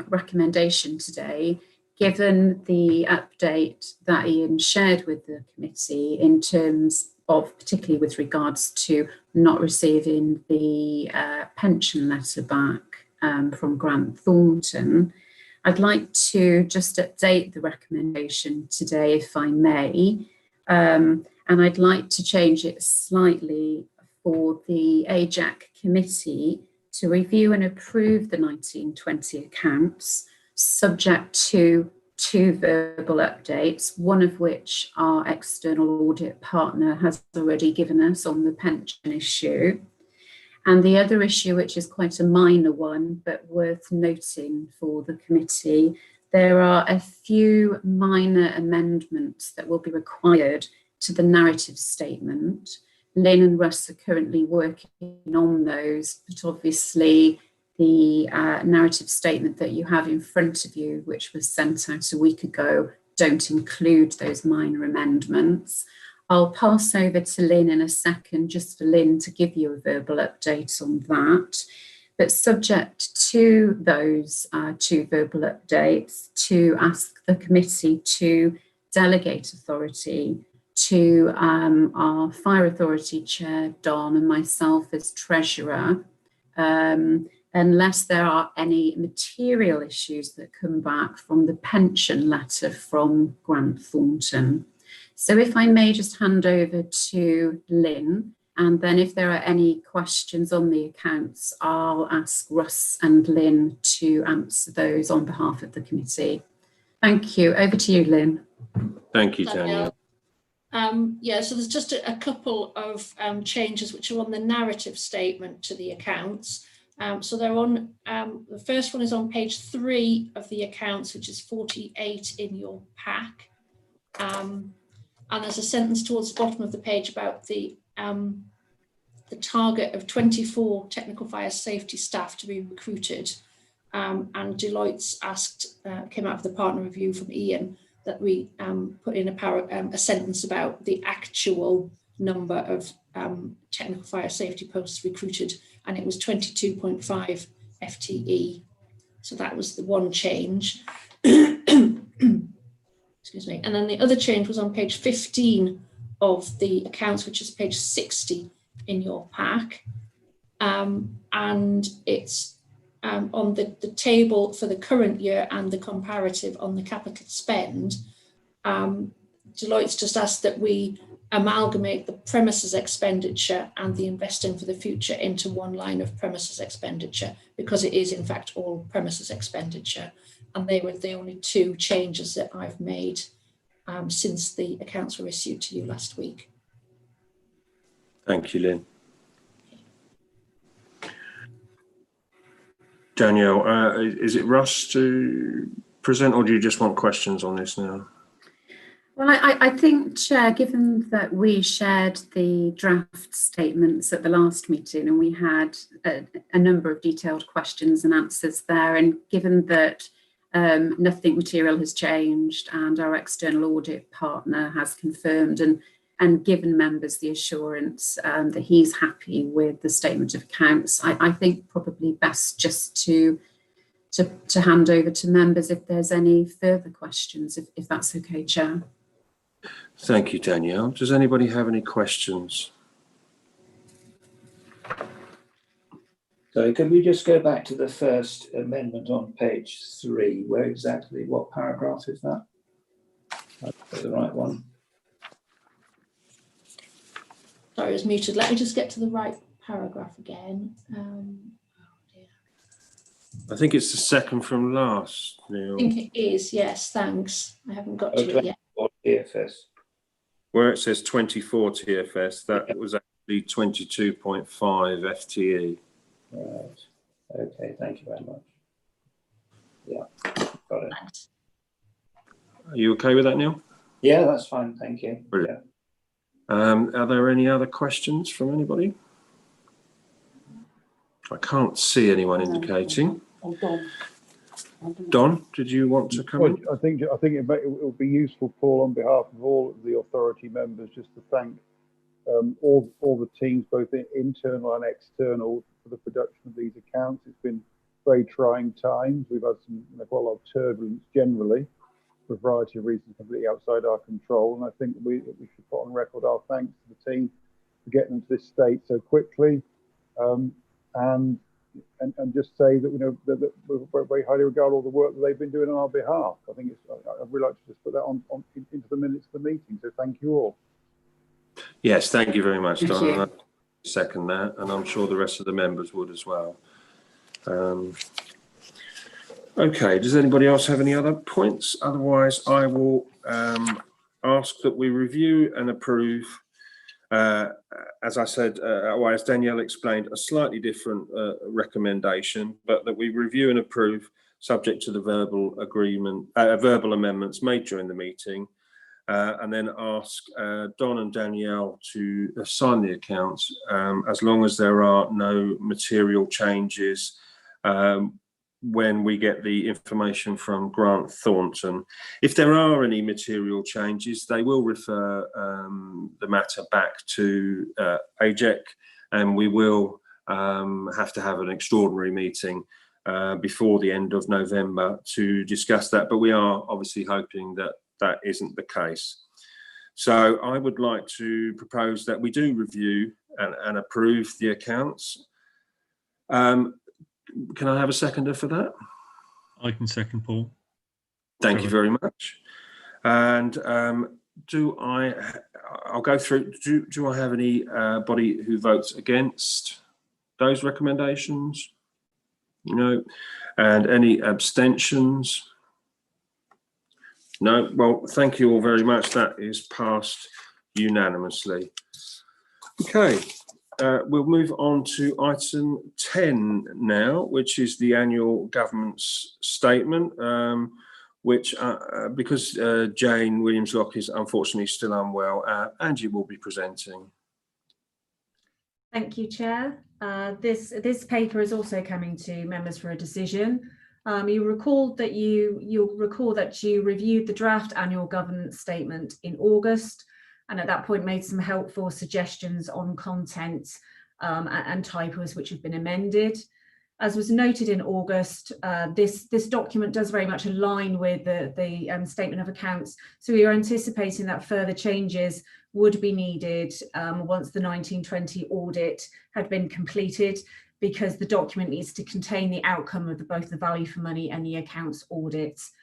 recommendation today, given the update that Ian shared with the committee in terms of, particularly with regards to not receiving the pension letter back from Grant Thornton, I'd like to just update the recommendation today, if I may, and I'd like to change it slightly for the Ajax committee to review and approve the 1920 accounts, subject to 2 verbal updates, one of which our external audit partner has already given us on the pension issue. And the other issue, which is quite a minor one, but worth noting for the committee, there are a few minor amendments that will be required to the narrative statement. Lynn and Russ are currently working on those, but obviously the narrative statement that you have in front of you, which was sent out a week ago, don't include those minor amendments. I'll pass over to Lynn in a second, just for Lynn to give you a verbal update on that. But subject to those 2 verbal updates, to ask the committee to delegate authority to our Fire Authority Chair, Don, and myself as Treasurer, unless there are any material issues that come back from the pension letter from Grant Thornton. So if I may just hand over to Lynn, and then if there are any questions on the accounts, I'll ask Russ and Lynn to answer those on behalf of the committee. Thank you. Over to you, Lynn. Thank you, Danielle. Yeah, so there's just a couple of changes which are on the narrative statement to the accounts. So they're on, the first one is on page 3 of the accounts, which is 48 in your pack. And there's a sentence towards the bottom of the page about the target of 24 technical fire safety staff to be recruited. And Deloitte's came out of the partner review from Ian, that we put in a sentence about the actual number of technical fire safety posts recruited, and it was 22.5 FTE. So that was the one change. Excuse me. And then the other change was on page 15 of the accounts, which is page 60 in your pack. And it's on the table for the current year and the comparative on the capital spend. Deloitte's just asked that we amalgamate the premises expenditure and the investing for the future into one line of premises expenditure, because it is in fact all premises expenditure. And they were the only two changes that I've made since the accounts were issued to you last week. Thank you, Lynn. Danielle, is it Russ to present, or do you just want questions on this now? Well, I think, Chair, given that we shared the draft statements at the last meeting and we had a number of detailed questions and answers there, and given that nothing material has changed and our external audit partner has confirmed and given members the assurance that he's happy with the statement of accounts, I think probably best just to hand over to members if there's any further questions, if that's okay, Chair. Thank you, Danielle. Does anybody have any questions? So can we just go back to the first amendment on page 3? Where exactly, what paragraph is that? That's the right one. Sorry, I was muted. Let me just get to the right paragraph again. I think it's the second from last, Neil. I think it is, yes, thanks. I haven't got to it yet. TFS. Where it says 24 TFS, that was actually 22.5 FTE. Right. Okay, thank you very much. Yeah, got it. Thanks. Are you okay with that, Neil? Yeah, that's fine, thank you. Brilliant. Yeah. Are there any other questions from anybody? I can't see anyone indicating. Don, did you want to come in? I think it will be useful, Paul, on behalf of all of the authority members, just to thank all the teams, both internal and external, for the production of these accounts. It's been very trying times. We've had quite a lot of turbulence generally, for a variety of reasons completely outside our control. And I think we should put on record our thanks to the team for getting them to this state so quickly. And just say that that we very highly regard all the work that they've been doing on our behalf. I think I'd really like to just put that on into the minutes of the meeting. So thank you all. Yes, thank you very much, Don. You. I second that, and I'm sure the rest of the members would as well. Okay, does anybody else have any other points? Otherwise, I will ask that we review and approve. As I said, or as Danielle explained, a slightly different recommendation, but that we review and approve subject to the verbal agreement, verbal amendments made during the meeting, and then ask Don and Danielle to sign the accounts as long as there are no material changes when we get the information from Grant Thornton. If there are any material changes, they will refer the matter back to Ajax, and we will have to have an extraordinary meeting before the end of November to discuss that. But we are obviously hoping that that isn't the case. So I would like to propose that we do review and approve the accounts. can I have a seconder for that? I can second, Paul. Thank you very much. And I'll go through, do I have anybody who votes against those recommendations? No. And any abstentions? No. Well, thank you all very much. That is passed unanimously. Okay, we'll move on to item 10 now, which is the annual government's statement, which, because Jane Williams-Locke is unfortunately still unwell, Angie will be presenting. Thank you, Chair. This paper is also coming to members for a decision. You'll recall that you reviewed the draft annual governance statement in August, and at that point made some helpful suggestions on content and typos which have been amended. As was noted in August, this document does very much align with the statement of accounts, so we are anticipating that further changes would be needed once the 1920 audit had been completed, because the document needs to contain the outcome of both the value for money and the accounts audits.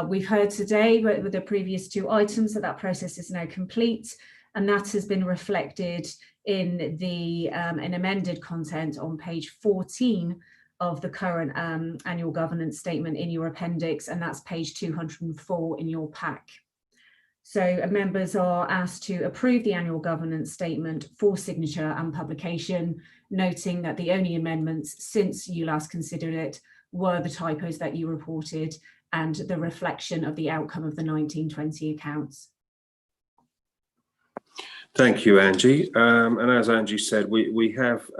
We've heard today with the previous two items that process is now complete, and that has been reflected in the amended content on page 14 of the current annual governance statement in your appendix, and that's page 204 in your pack. So members are asked to approve the annual governance statement for signature and publication, noting that the only amendments since you last considered it were the typos that you reported and the reflection of the outcome of the 1920 accounts. Thank you, Angie. And as Angie said, we have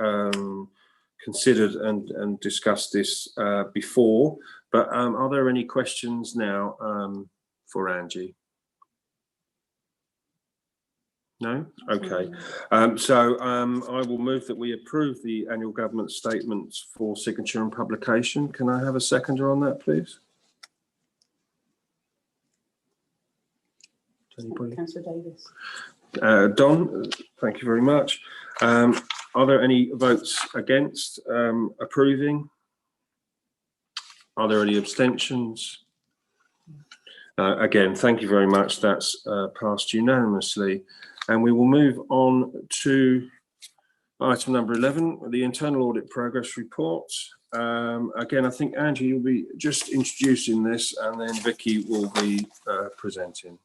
considered and discussed this before, but are there any questions now for Angie? No? Okay. So I will move that we approve the annual government statements for signature and publication. Can I have a seconder on that, please? Councillor Davis. Don, thank you very much. Are there any votes against approving? Are there any abstentions? Again, thank you very much. That's passed unanimously. And we will move on to item number 11, the internal audit progress report. Again, I think Angie, you'll be just introducing this, and then Vicky will be presenting.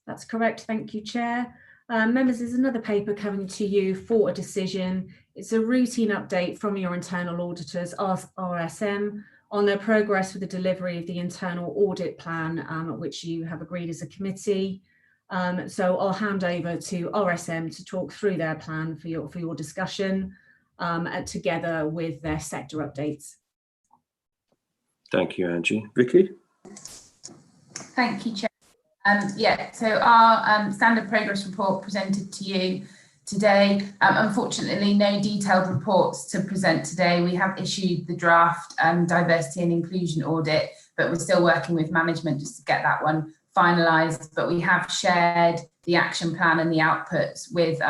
That's correct. Thank you, Chair. Members, there's another paper coming to you for a decision. It's a routine update from your internal auditors, RSM, on their progress with the delivery of the internal audit plan, which you have agreed as a committee. So I'll hand over to RSM to talk through their plan for your discussion, together with their sector updates. Thank you, Angie. Vicky? Thank you, Chair. Yeah, so our standard progress report presented to you today. Unfortunately, no detailed reports to present today. We have issued the draft diversity and inclusion audit, but we're still working with management just to get that one finalised. But we have shared the action plan and the outputs with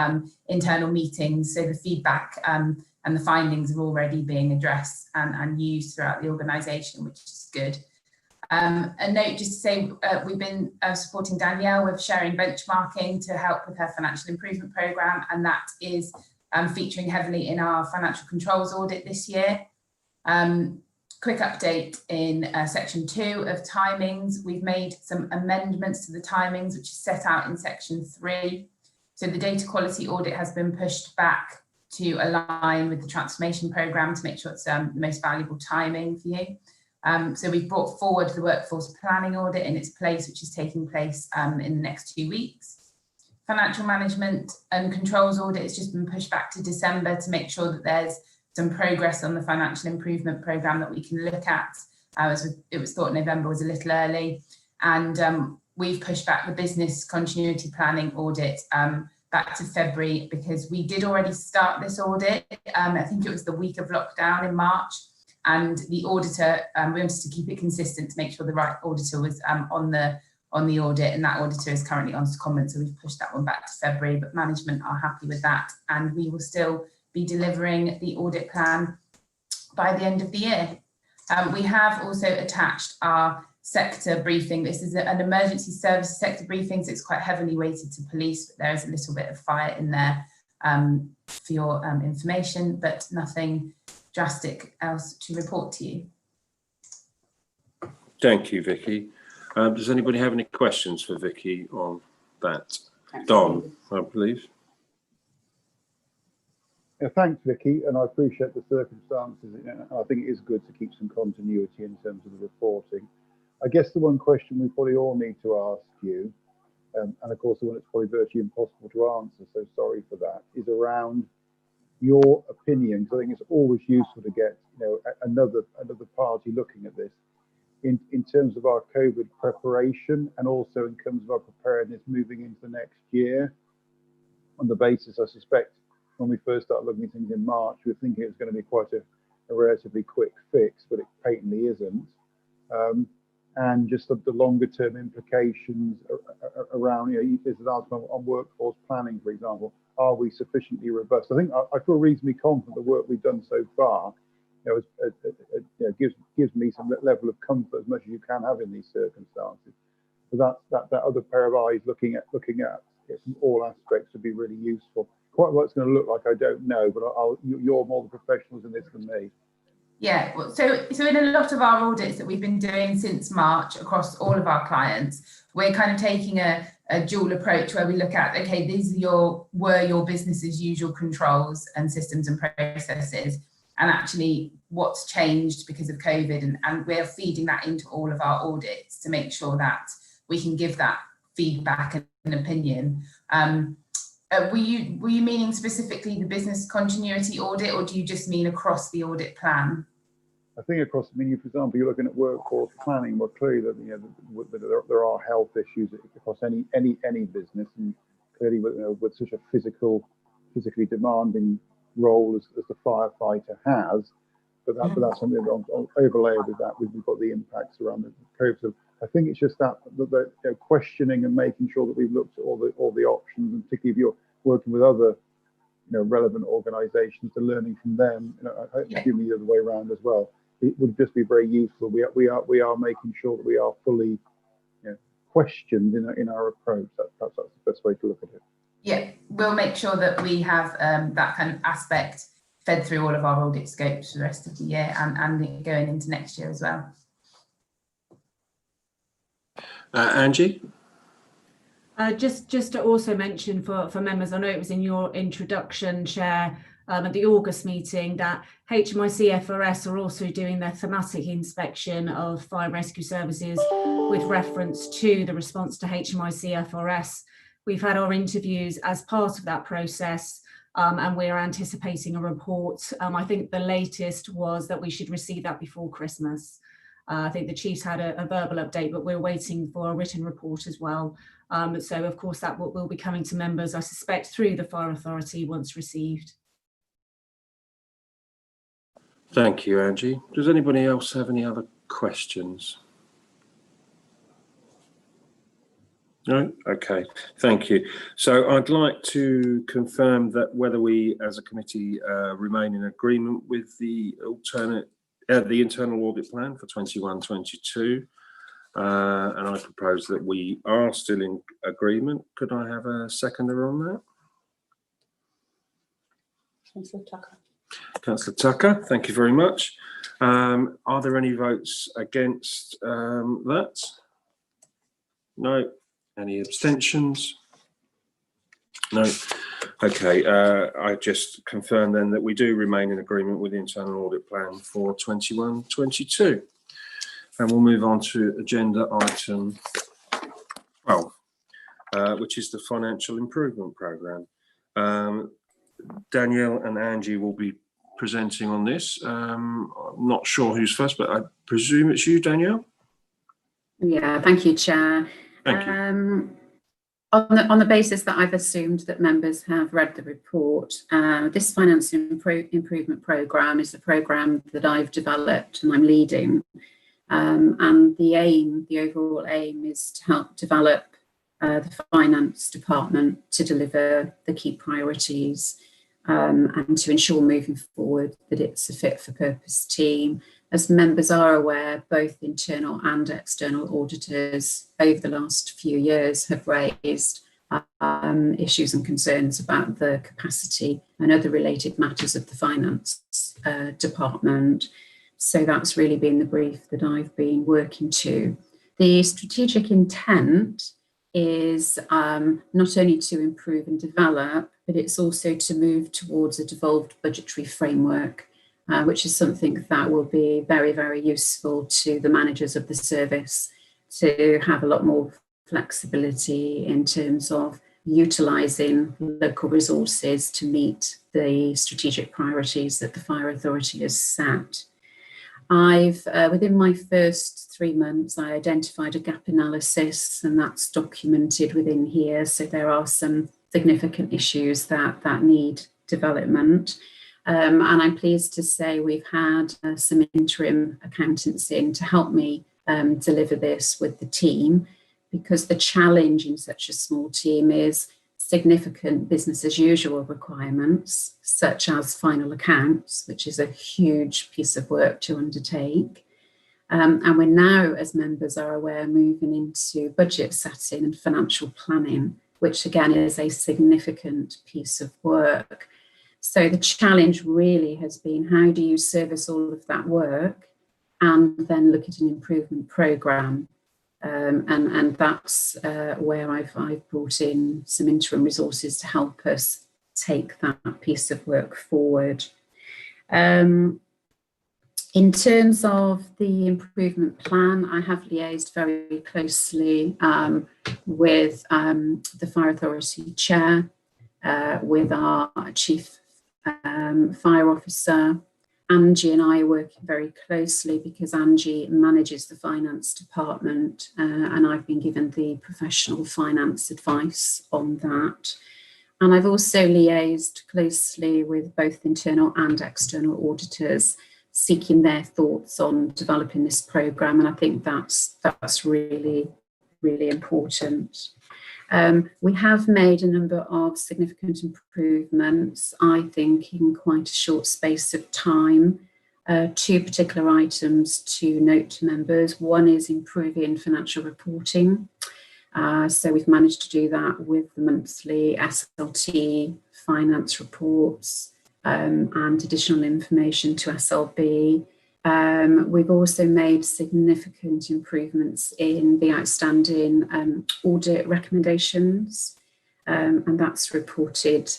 internal meetings, so the feedback and the findings are already being addressed and used throughout the organisation, which is good. A note just to say, we've been supporting Danielle with sharing benchmarking to help with her financial improvement programme, and that is featuring heavily in our financial controls audit this year. Quick update in section 2 of timings. We've made some amendments to the timings, which is set out in section 3. So the data quality audit has been pushed back to align with the transformation programme to make sure it's the most valuable timing for you. So we've brought forward the workforce planning audit in its place, which is taking place in the next 2 weeks. Financial management and controls audit has just been pushed back to December to make sure that there's some progress on the financial improvement programme that we can look at. It was thought November was a little early, and we've pushed back the business continuity planning audit back to February, because we did already start this audit. I think it was the week of lockdown in March. And the auditor, we wanted to keep it consistent to make sure the right auditor was on the audit, and that auditor is currently on secondment, so we've pushed that one back to February, but management are happy with that, and we will still be delivering the audit plan by the end of the year. We have also attached our sector briefing. This is an emergency service sector briefing, so it's quite heavily weighted to police, but there is a little bit of fire in there for your information, but nothing drastic else to report to you. Thank you, Vicky. Does anybody have any questions for Vicky on that? Don, I believe. Yeah, thanks, Vicky, and I appreciate the circumstances. I think it is good to keep some continuity in terms of the reporting. I guess the one question we probably all need to ask you, and of course the one that's probably virtually impossible to answer, so sorry for that, is around your opinion. I think it's always useful to get another party looking at this in terms of our COVID preparation, and also in terms of our preparedness moving into the next year. On the basis, I suspect, when we first started looking at things in March, we were thinking it was going to be quite a relatively quick fix, but it patently isn't. And just the longer term implications around, there's an argument on workforce planning, for example. Are we sufficiently robust? I think I feel reasonably confident the work we've done so far gives me some level of comfort, as much as you can have in these circumstances. But that other pair of eyes looking at it from all aspects would be really useful. Quite what it's going to look like, I don't know, but you're more the professionals in this than me. Yeah, so in a lot of our audits that we've been doing since March across all of our clients, we're kind of taking a dual approach where we look at, okay, these were your business's usual controls and systems and processes, and actually what's changed because of COVID, and we're feeding that into all of our audits to make sure that we can give that feedback and opinion. Were you meaning specifically the business continuity audit, or do you just mean across the audit plan? I think across, for example, you're looking at workforce planning. Well, clearly that there are health issues across any business, and clearly with such a physically demanding role as the firefighter has. But that's something that overlaid with that, we've got the impacts around the COVID. So I think it's just that questioning and making sure that we've looked at all the options, and particularly if you're working with other relevant organisations, to learning from them. I hope you give me the other way around as well. It would just be very useful. We are making sure that we are fully questioned in our approach. That's the best way to look at it. Yeah, we'll make sure that we have that kind of aspect fed through all of our audit scopes for the rest of the year and going into next year as well. Angie? Just to also mention for members, I know it was in your introduction, Chair, at the August meeting, that HMIC FRS are also doing their thematic inspection of fire and rescue services with reference to the response to HMIC FRS. We've had our interviews as part of that process, and we're anticipating a report. I think the latest was that we should receive that before Christmas. I think the Chiefs had a verbal update, but we're waiting for a written report as well. So of course that will be coming to members, I suspect, through the Fire Authority once received. Thank you, Angie. Does anybody else have any other questions? No? Okay, thank you. So I'd like to confirm that whether we as a committee remain in agreement with the internal audit plan for 21-22. And I propose that we are still in agreement. Could I have a seconder on that? Councillor Tucker. Councillor Tucker, thank you very much. Are there any votes against that? No. Any abstentions? No. Okay, I just confirm then that we do remain in agreement with the internal audit plan for 21-22. And we'll move on to agenda item 12, which is the financial improvement programme. Danielle and Angie will be presenting on this. I'm not sure who's first, but I presume it's you, Danielle? Yeah, thank you, Chair. Thank you. On the basis that I've assumed that members have read the report, this financial improvement programme is a programme that I've developed and I'm leading. And the overall aim is to help develop the finance department to deliver the key priorities and to ensure moving forward that it's a fit for purpose team. As members are aware, both internal and external auditors over the last few years have raised issues and concerns about the capacity and other related matters of the finance department. So that's really been the brief that I've been working to. The strategic intent is not only to improve and develop, but it's also to move towards a devolved budgetary framework, which is something that will be very, very useful to the managers of the service to have a lot more flexibility in terms of utilising local resources to meet the strategic priorities that the Fire Authority has set. I've, within my first 3 months, I identified a gap analysis, and that's documented within here. So there are some significant issues that need development. And I'm pleased to say we've had some interim accountants in to help me deliver this with the team, because the challenge in such a small team is significant business as usual requirements, such as final accounts, which is a huge piece of work to undertake. And we're now, as members are aware, moving into budget setting and financial planning, which again is a significant piece of work. So the challenge really has been, how do you service all of that work and then look at an improvement programme? And that's where I've brought in some interim resources to help us take that piece of work forward. In terms of the improvement plan, I have liaised very closely with the Fire Authority Chair, with our Chief Fire Officer. Angie and I are working very closely because Angie manages the finance department, and I've been given the professional finance advice on that. And I've also liaised closely with both internal and external auditors, seeking their thoughts on developing this programme. And I think that's really, really important. We have made a number of significant improvements, I think, in quite a short space of time. 2 particular items to note to members. One is improving financial reporting. So we've managed to do that with the monthly SLT finance reports and additional information to SLB. We've also made significant improvements in the outstanding audit recommendations, and that's reported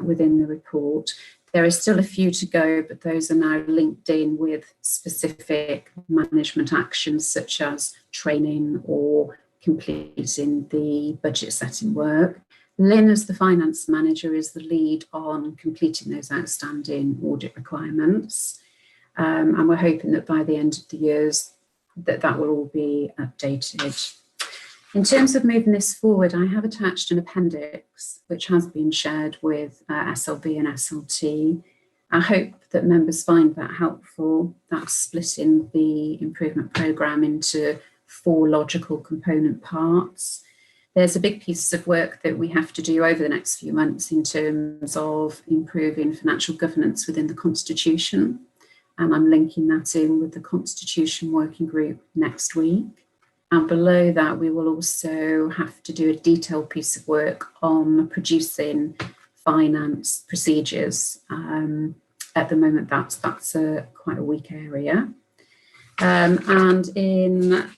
within the report. There is still a few to go, but those are now linked in with specific management actions such as training or completing the budget setting work. Lynn, as the finance manager, is the lead on completing those outstanding audit requirements. And we're hoping that by the end of the years that will all be updated. In terms of moving this forward, I have attached an appendix which has been shared with SLB and SLT. I hope that members find that helpful. That's splitting the improvement programme into 4 logical component parts. There's a big piece of work that we have to do over the next few months in terms of improving financial governance within the Constitution. And I'm linking that in with the Constitution Working Group next week. And below that, we will also have to do a detailed piece of work on producing finance procedures. At the moment, that's quite a weak area. And in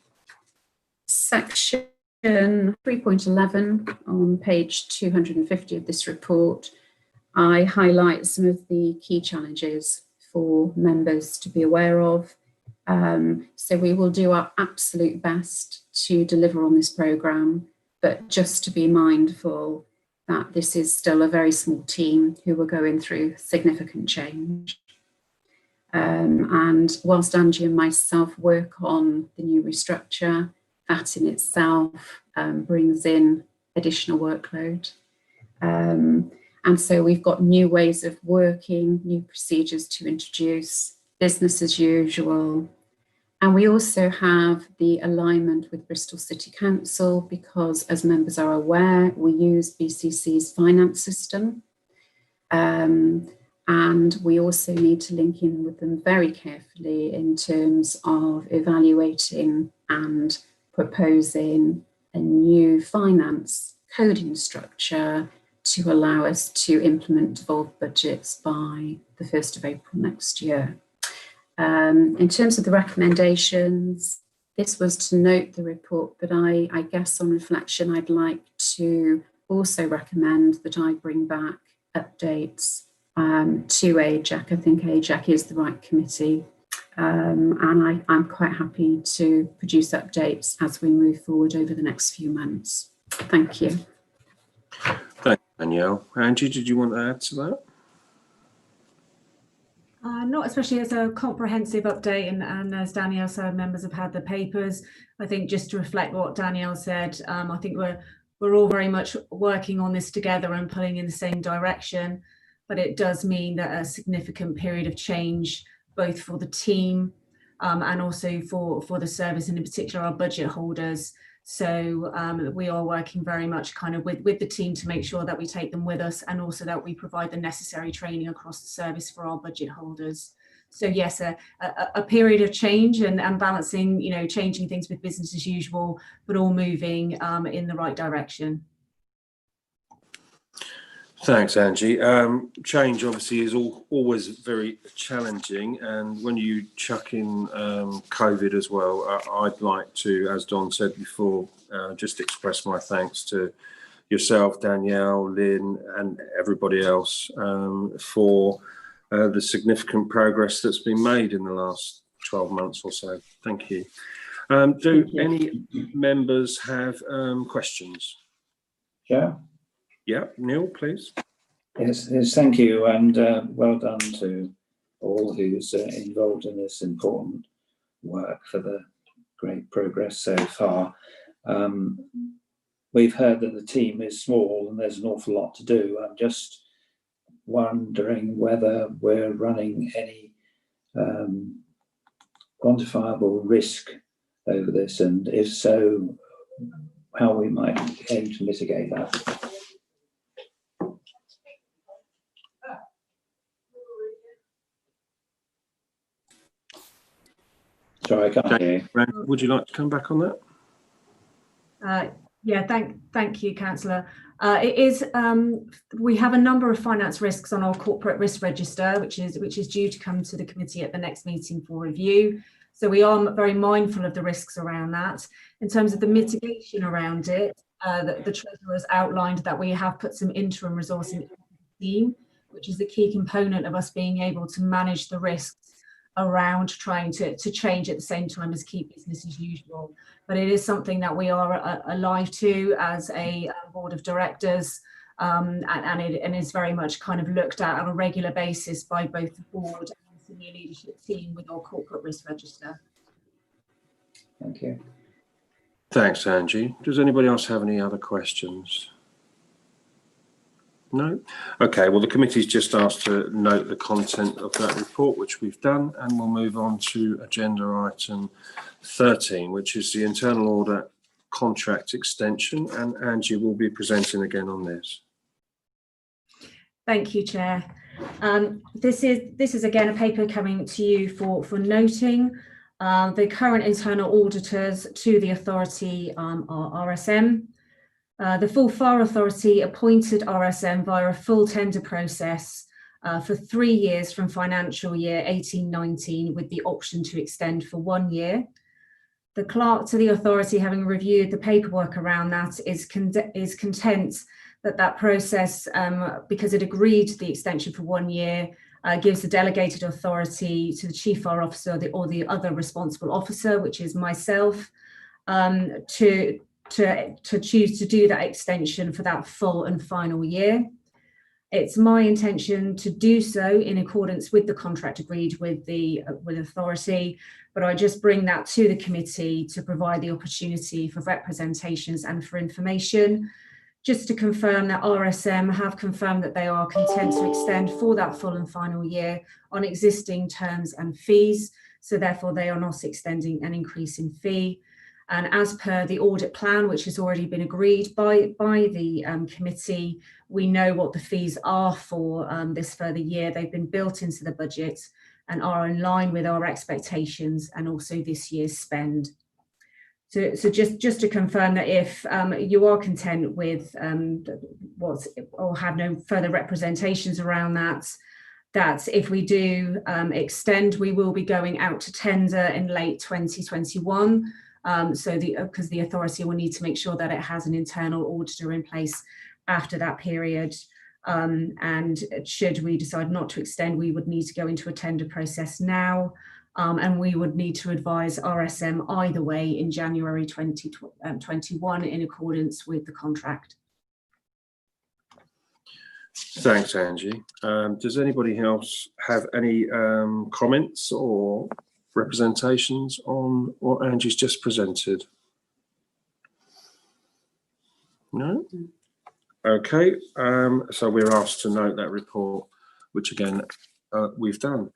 section 3.11 on page 250 of this report, I highlight some of the key challenges for members to be aware of. So we will do our absolute best to deliver on this programme, but just to be mindful that this is still a very small team who are going through significant change. And whilst Angie and myself work on the new restructure, that in itself brings in additional workload. And so we've got new ways of working, new procedures to introduce, business as usual. And we also have the alignment with Bristol City Council because, as members are aware, we use BCC's finance system. And we also need to link in with them very carefully in terms of evaluating and proposing a new finance coding structure to allow us to implement devolved budgets by the 1st of April next year. In terms of the recommendations, this was to note the report, but I guess on reflection, I'd like to also recommend that I bring back updates to Ajax. I think Ajax is the right committee, and I'm quite happy to produce updates as we move forward over the next few months. Thank you. Thanks, Danielle. Angie, did you want to add to that? Not especially as a comprehensive update, and as Danielle said, members have had the papers. I think just to reflect what Danielle said, I think we're all very much working on this together and pulling in the same direction, but it does mean that a significant period of change, both for the team and also for the service, and in particular our budget holders. So we are working very much kind of with the team to make sure that we take them with us, and also that we provide the necessary training across the service for our budget holders. So yes, a period of change and balancing, you know, changing things with business as usual, but all moving in the right direction. Thanks, Angie. Change obviously is always very challenging, and when you chuck in COVID as well, I'd like to, as Don said before, just express my thanks to yourself, Danielle, Lynn, and everybody else for the significant progress that's been made in the last 12 months or so. Thank you. Do any members have questions? Yeah. Yeah, Neil, please. Yes, thank you, and well done to all who's involved in this important work for the great progress so far. We've heard that the team is small and there's an awful lot to do. I'm just wondering whether we're running any quantifiable risk over this, and if so, how we might aim to mitigate that. Sorry, I can't hear you. Would you like to come back on that? Yeah, thank you, Councillor. It is we have a number of finance risks on our corporate risk register, which is due to come to the committee at the next meeting for review. So we are very mindful of the risks around that. In terms of the mitigation around it, the Treasurer has outlined that we have put some interim resource in the team, which is the key component of us being able to manage the risks around trying to change at the same time as keep business as usual. But it is something that we are alive to as a board of directors, and is very much kind of looked at on a regular basis by both the board and the senior leadership team with our corporate risk register. Thank you. Thanks, Angie. Does anybody else have any other questions? No? Okay, well, the committee's just asked to note the content of that report, which we've done, and we'll move on to agenda item 13, which is the internal audit contract extension, and Angie will be presenting again on this. Thank you, Chair. This is again a paper coming to you for noting. The current internal auditors to the authority are RSM. The full FAR authority appointed RSM via a full tender process for 3 years from financial year 18-19, with the option to extend for 1 year. The clerk to the authority, having reviewed the paperwork around that, is content that process, because it agreed the extension for 1 year, gives the delegated authority to the chief FAR officer or the other responsible officer, which is myself, to choose to do that extension for that full and final year. It's my intention to do so in accordance with the contract agreed with the authority, but I just bring that to the committee to provide the opportunity for representations and for information. Just to confirm that RSM have confirmed that they are content to extend for that full and final year on existing terms and fees, so therefore they are not extending an increase in fee. And as per the audit plan, which has already been agreed by the committee, we know what the fees are for this further year. They've been built into the budget and are in line with our expectations and also this year's spend. So just to confirm that if you are content with or have no further representations around that if we do extend, we will be going out to tender in late 2021. Because the authority will need to make sure that it has an internal auditor in place after that period. And should we decide not to extend, we would need to go into a tender process now. And we would need to advise RSM either way in January 2021 in accordance with the contract. Thanks, Angie. Does anybody else have any comments or representations on what Angie's just presented? No? Okay, so we're asked to note that report, which again we've done.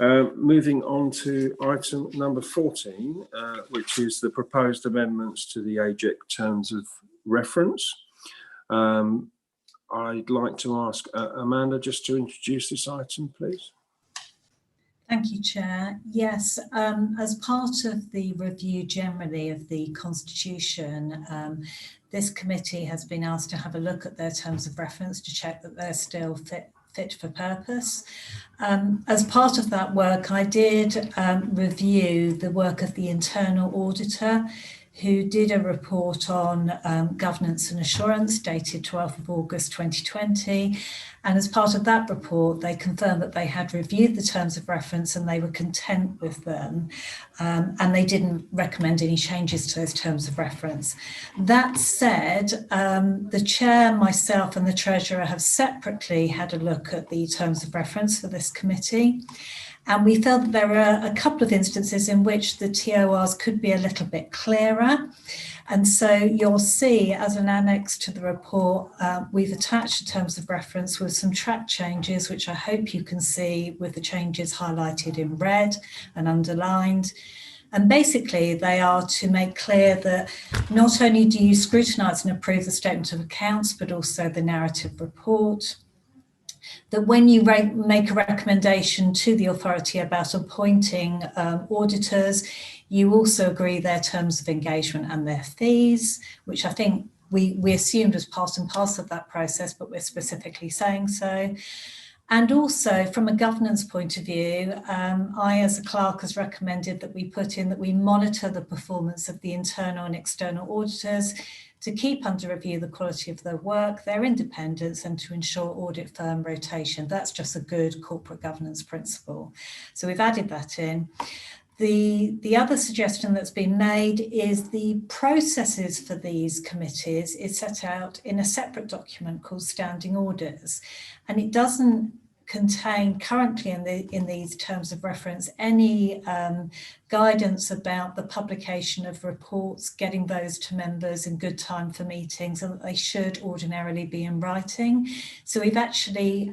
Moving on to item number 14, which is the proposed amendments to the Ajax terms of reference. I'd like to ask Amanda just to introduce this item, please. Thank you, Chair. Yes, as part of the review generally of the Constitution, this committee has been asked to have a look at their terms of reference to check that they're still fit for purpose. As part of that work, I did review the work of the internal auditor, who did a report on governance and assurance dated 12th of August 2020. And as part of that report, they confirmed that they had reviewed the terms of reference and they were content with them. And they didn't recommend any changes to those terms of reference. That said, the chair, myself and the treasurer have separately had a look at the terms of reference for this committee. And we felt that there were a couple of instances in which the TORs could be a little bit clearer. And so you'll see as an annex to the report, we've attached the terms of reference with some track changes, which I hope you can see with the changes highlighted in red and underlined. And basically they are to make clear that not only do you scrutinise and approve the statement of accounts, but also the narrative report. That when you make a recommendation to the authority about appointing auditors, you also agree their terms of engagement and their fees, which I think we assumed was part and parcel of that process, but we're specifically saying so. And also from a governance point of view, I as a clerk has recommended that we put in that we monitor the performance of the internal and external auditors to keep under review the quality of their work, their independence, and to ensure audit firm rotation. That's just a good corporate governance principle. So we've added that in. The other suggestion that's been made is the processes for these committees is set out in a separate document called Standing Orders. And it doesn't contain currently in these terms of reference any guidance about the publication of reports, getting those to members in good time for meetings, and that they should ordinarily be in writing. So we've actually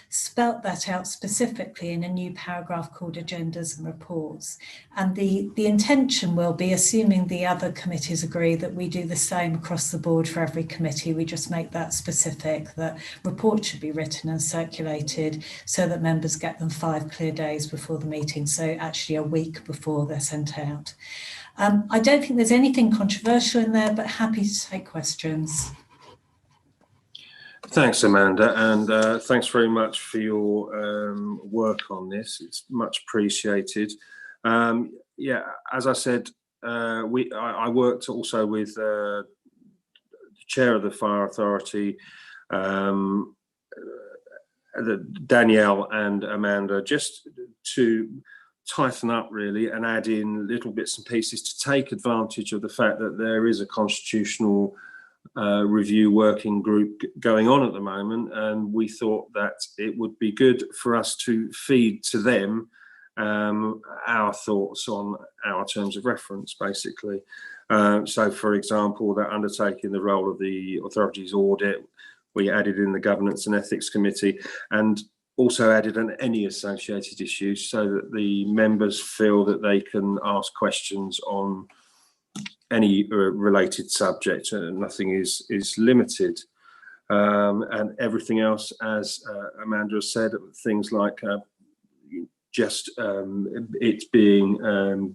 spelt that out specifically in a new paragraph called Agendas and Reports. And the intention will be, assuming the other committees agree, that we do the same across the board for every committee. We just make that specific, that reports should be written and circulated so that members get them 5 clear days before the meeting, so actually a week before they're sent out. I don't think there's anything controversial in there, but happy to take questions. Thanks, Amanda, and thanks very much for your work on this. It's much appreciated. Yeah, as I said, I worked also with the chair of the Fire Authority, Danielle and Amanda, just to tighten up really and add in little bits and pieces to take advantage of the fact that there is a constitutional review working group going on at the moment, and we thought that it would be good for us to feed to them our thoughts on our terms of reference, basically. So for example, that undertaking the role of the authority's audit, we added in the Governance and Ethics Committee, and also added on any associated issues so that the members feel that they can ask questions on any related subject. Nothing is limited. And everything else, as Amanda has said, things like just it being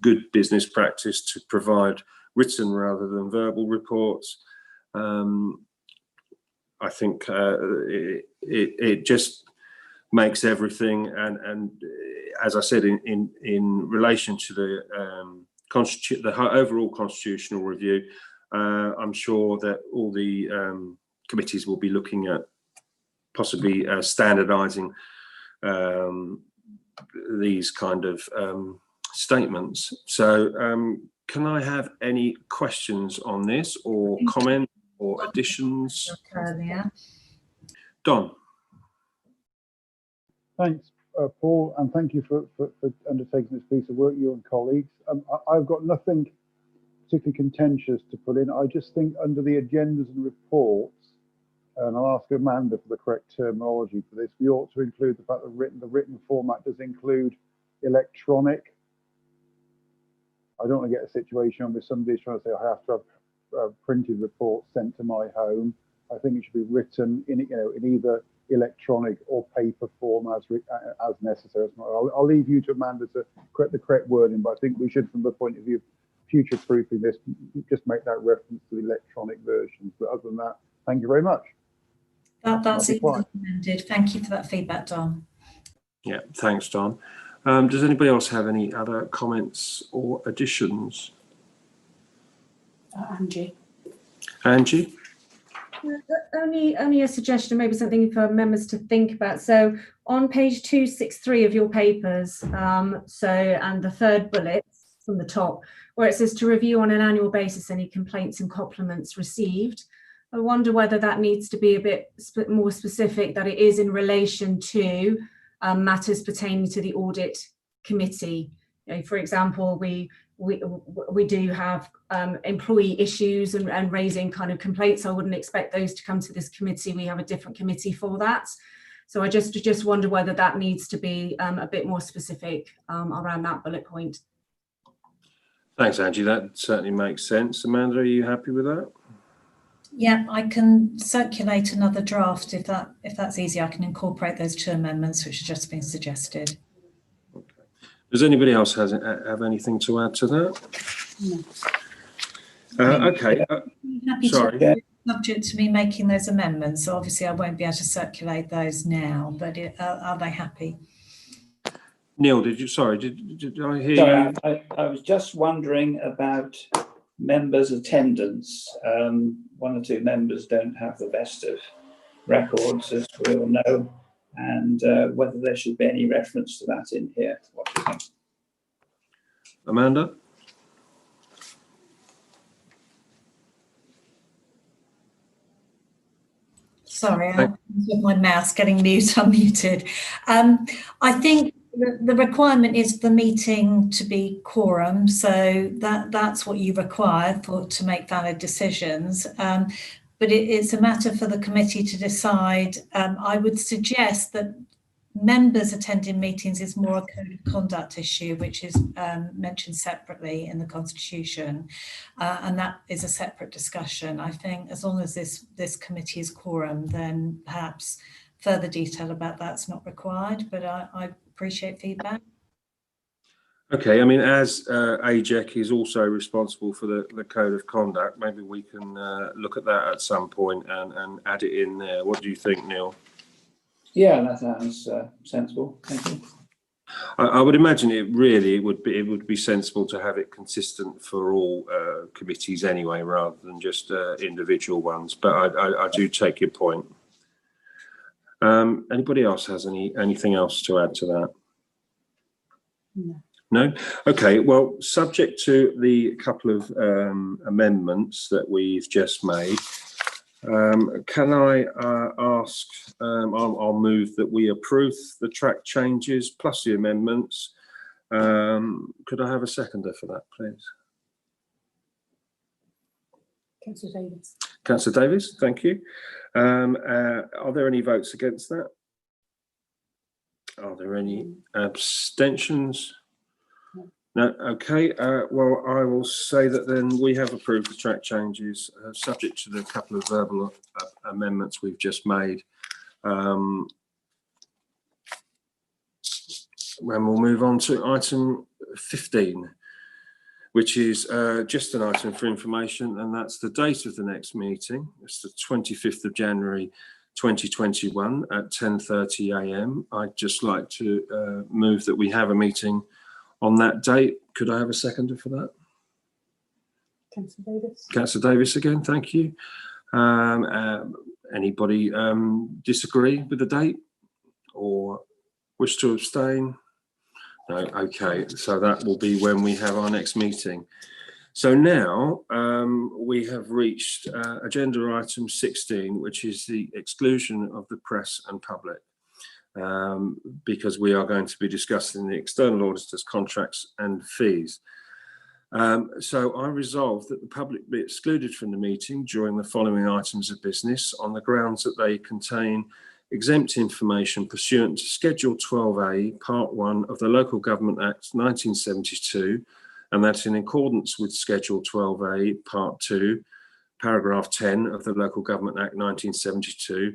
good business practice to provide written rather than verbal reports. I think it just makes everything, and as I said, in relation to the overall constitutional review, I'm sure that all the committees will be looking at possibly standardising these kind of statements. So can I have any questions on this, or comment or additions? Don. Thanks, Paul, and thank you for undertaking this piece of work, you and colleagues. I've got nothing particularly contentious to put in. I just think under the agendas and reports, and I'll ask Amanda for the correct terminology for this, we ought to include the fact that the written format does include electronic. I don't want to get a situation where somebody's trying to say, I have to have printed reports sent to my home. I think it should be written in, in either electronic or paper form as necessary. I'll leave you to Amanda to correct the correct wording, but I think we should, from the point of view of future-proofing this, just make that reference to the electronic versions. But other than that, thank you very much. That's recommended. Thank you for that feedback, Don. Yeah, thanks, Don. Does anybody else have any other comments or additions? Angie. Angie? Only a suggestion, maybe something for members to think about. So on page 263 of your papers, and the third bullet from the top, where it says to review on an annual basis any complaints and compliments received, I wonder whether that needs to be a bit more specific, that it is in relation to matters pertaining to the audit committee. For example, we do have employee issues and raising kind of complaints. I wouldn't expect those to come to this committee. We have a different committee for that. So I just wonder whether that needs to be a bit more specific around that bullet point. Thanks, Angie. That certainly makes sense. Amanda, are you happy with that? Yeah, I can circulate another draft if that's easy. I can incorporate those two amendments which have just been suggested. Okay. Does anybody else have anything to add to that? No. Okay. Happy sorry. to, subject to me making those amendments. So obviously I won't be able to circulate those now, but are they happy? Neil, did I hear Sorry, you? I was just wondering about members' attendance. One or two members don't have the best of records, as we all know, and whether there should be any reference to that in here. What do you think? Amanda? Sorry, I'm with my mouse getting unmuted. I think the requirement is the meeting to be quorum, so that's what you require to make valid decisions. But it's a matter for the committee to decide. I would suggest that members attending meetings is more a code of conduct issue, which is mentioned separately in the Constitution, and that is a separate discussion. I think as long as this committee is quorum, then perhaps further detail about that's not required, but I appreciate feedback. Okay, I mean, as Ajax is also responsible for the code of conduct, maybe we can look at that at some point and add it in there. What do you think, Neil? Yeah, that sounds sensible. Thank you. I would imagine it would be sensible to have it consistent for all committees anyway, rather than just individual ones. But I do take your point. Anybody else has anything else to add to that? No. No? Okay, well, subject to the couple of amendments that we've just made, can I ask, I'll move that we approve the track changes plus the amendments. Could I have a seconder for that, please? Councillor Davis. Councillor Davis, thank you. Are there any votes against that? Are there any abstentions? No, okay. Well, I will say that then we have approved the track changes, subject to the couple of verbal amendments we've just made. And we'll move on to item 15, which is just an item for information, and that's the date of the next meeting. It's the 25th of January 2021 at 10:30 a.m. I'd just like to move that we have a meeting on that date. Could I have a seconder for that? Councillor Davis. Councillor Davis again, thank you. Anybody disagree with the date or wish to abstain? No, okay, so that will be when we have our next meeting. So now we have reached agenda item 16, which is the exclusion of the press and public. Because we are going to be discussing the external auditors' contracts and fees. So I resolve that the public be excluded from the meeting during the following items of business on the grounds that they contain exempt information pursuant to Schedule 12A, Part 1 of the Local Government Act 1972, and that in accordance with Schedule 12A, Part 2, Paragraph 10 of the Local Government Act 1972,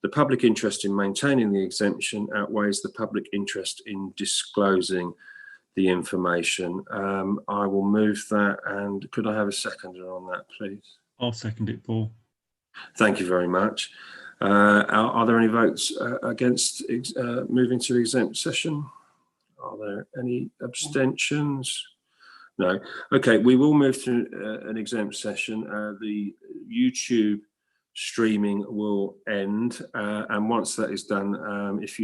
the public interest in maintaining the exemption outweighs the public interest in disclosing the information. I will move that, and could I have a seconder on that, please? I'll second it, Paul. Thank you very much. Are there any votes against moving to the exempt session? Are there any abstentions? No. Okay, we will move to an exempt session. The YouTube streaming will end, and once that is done, if you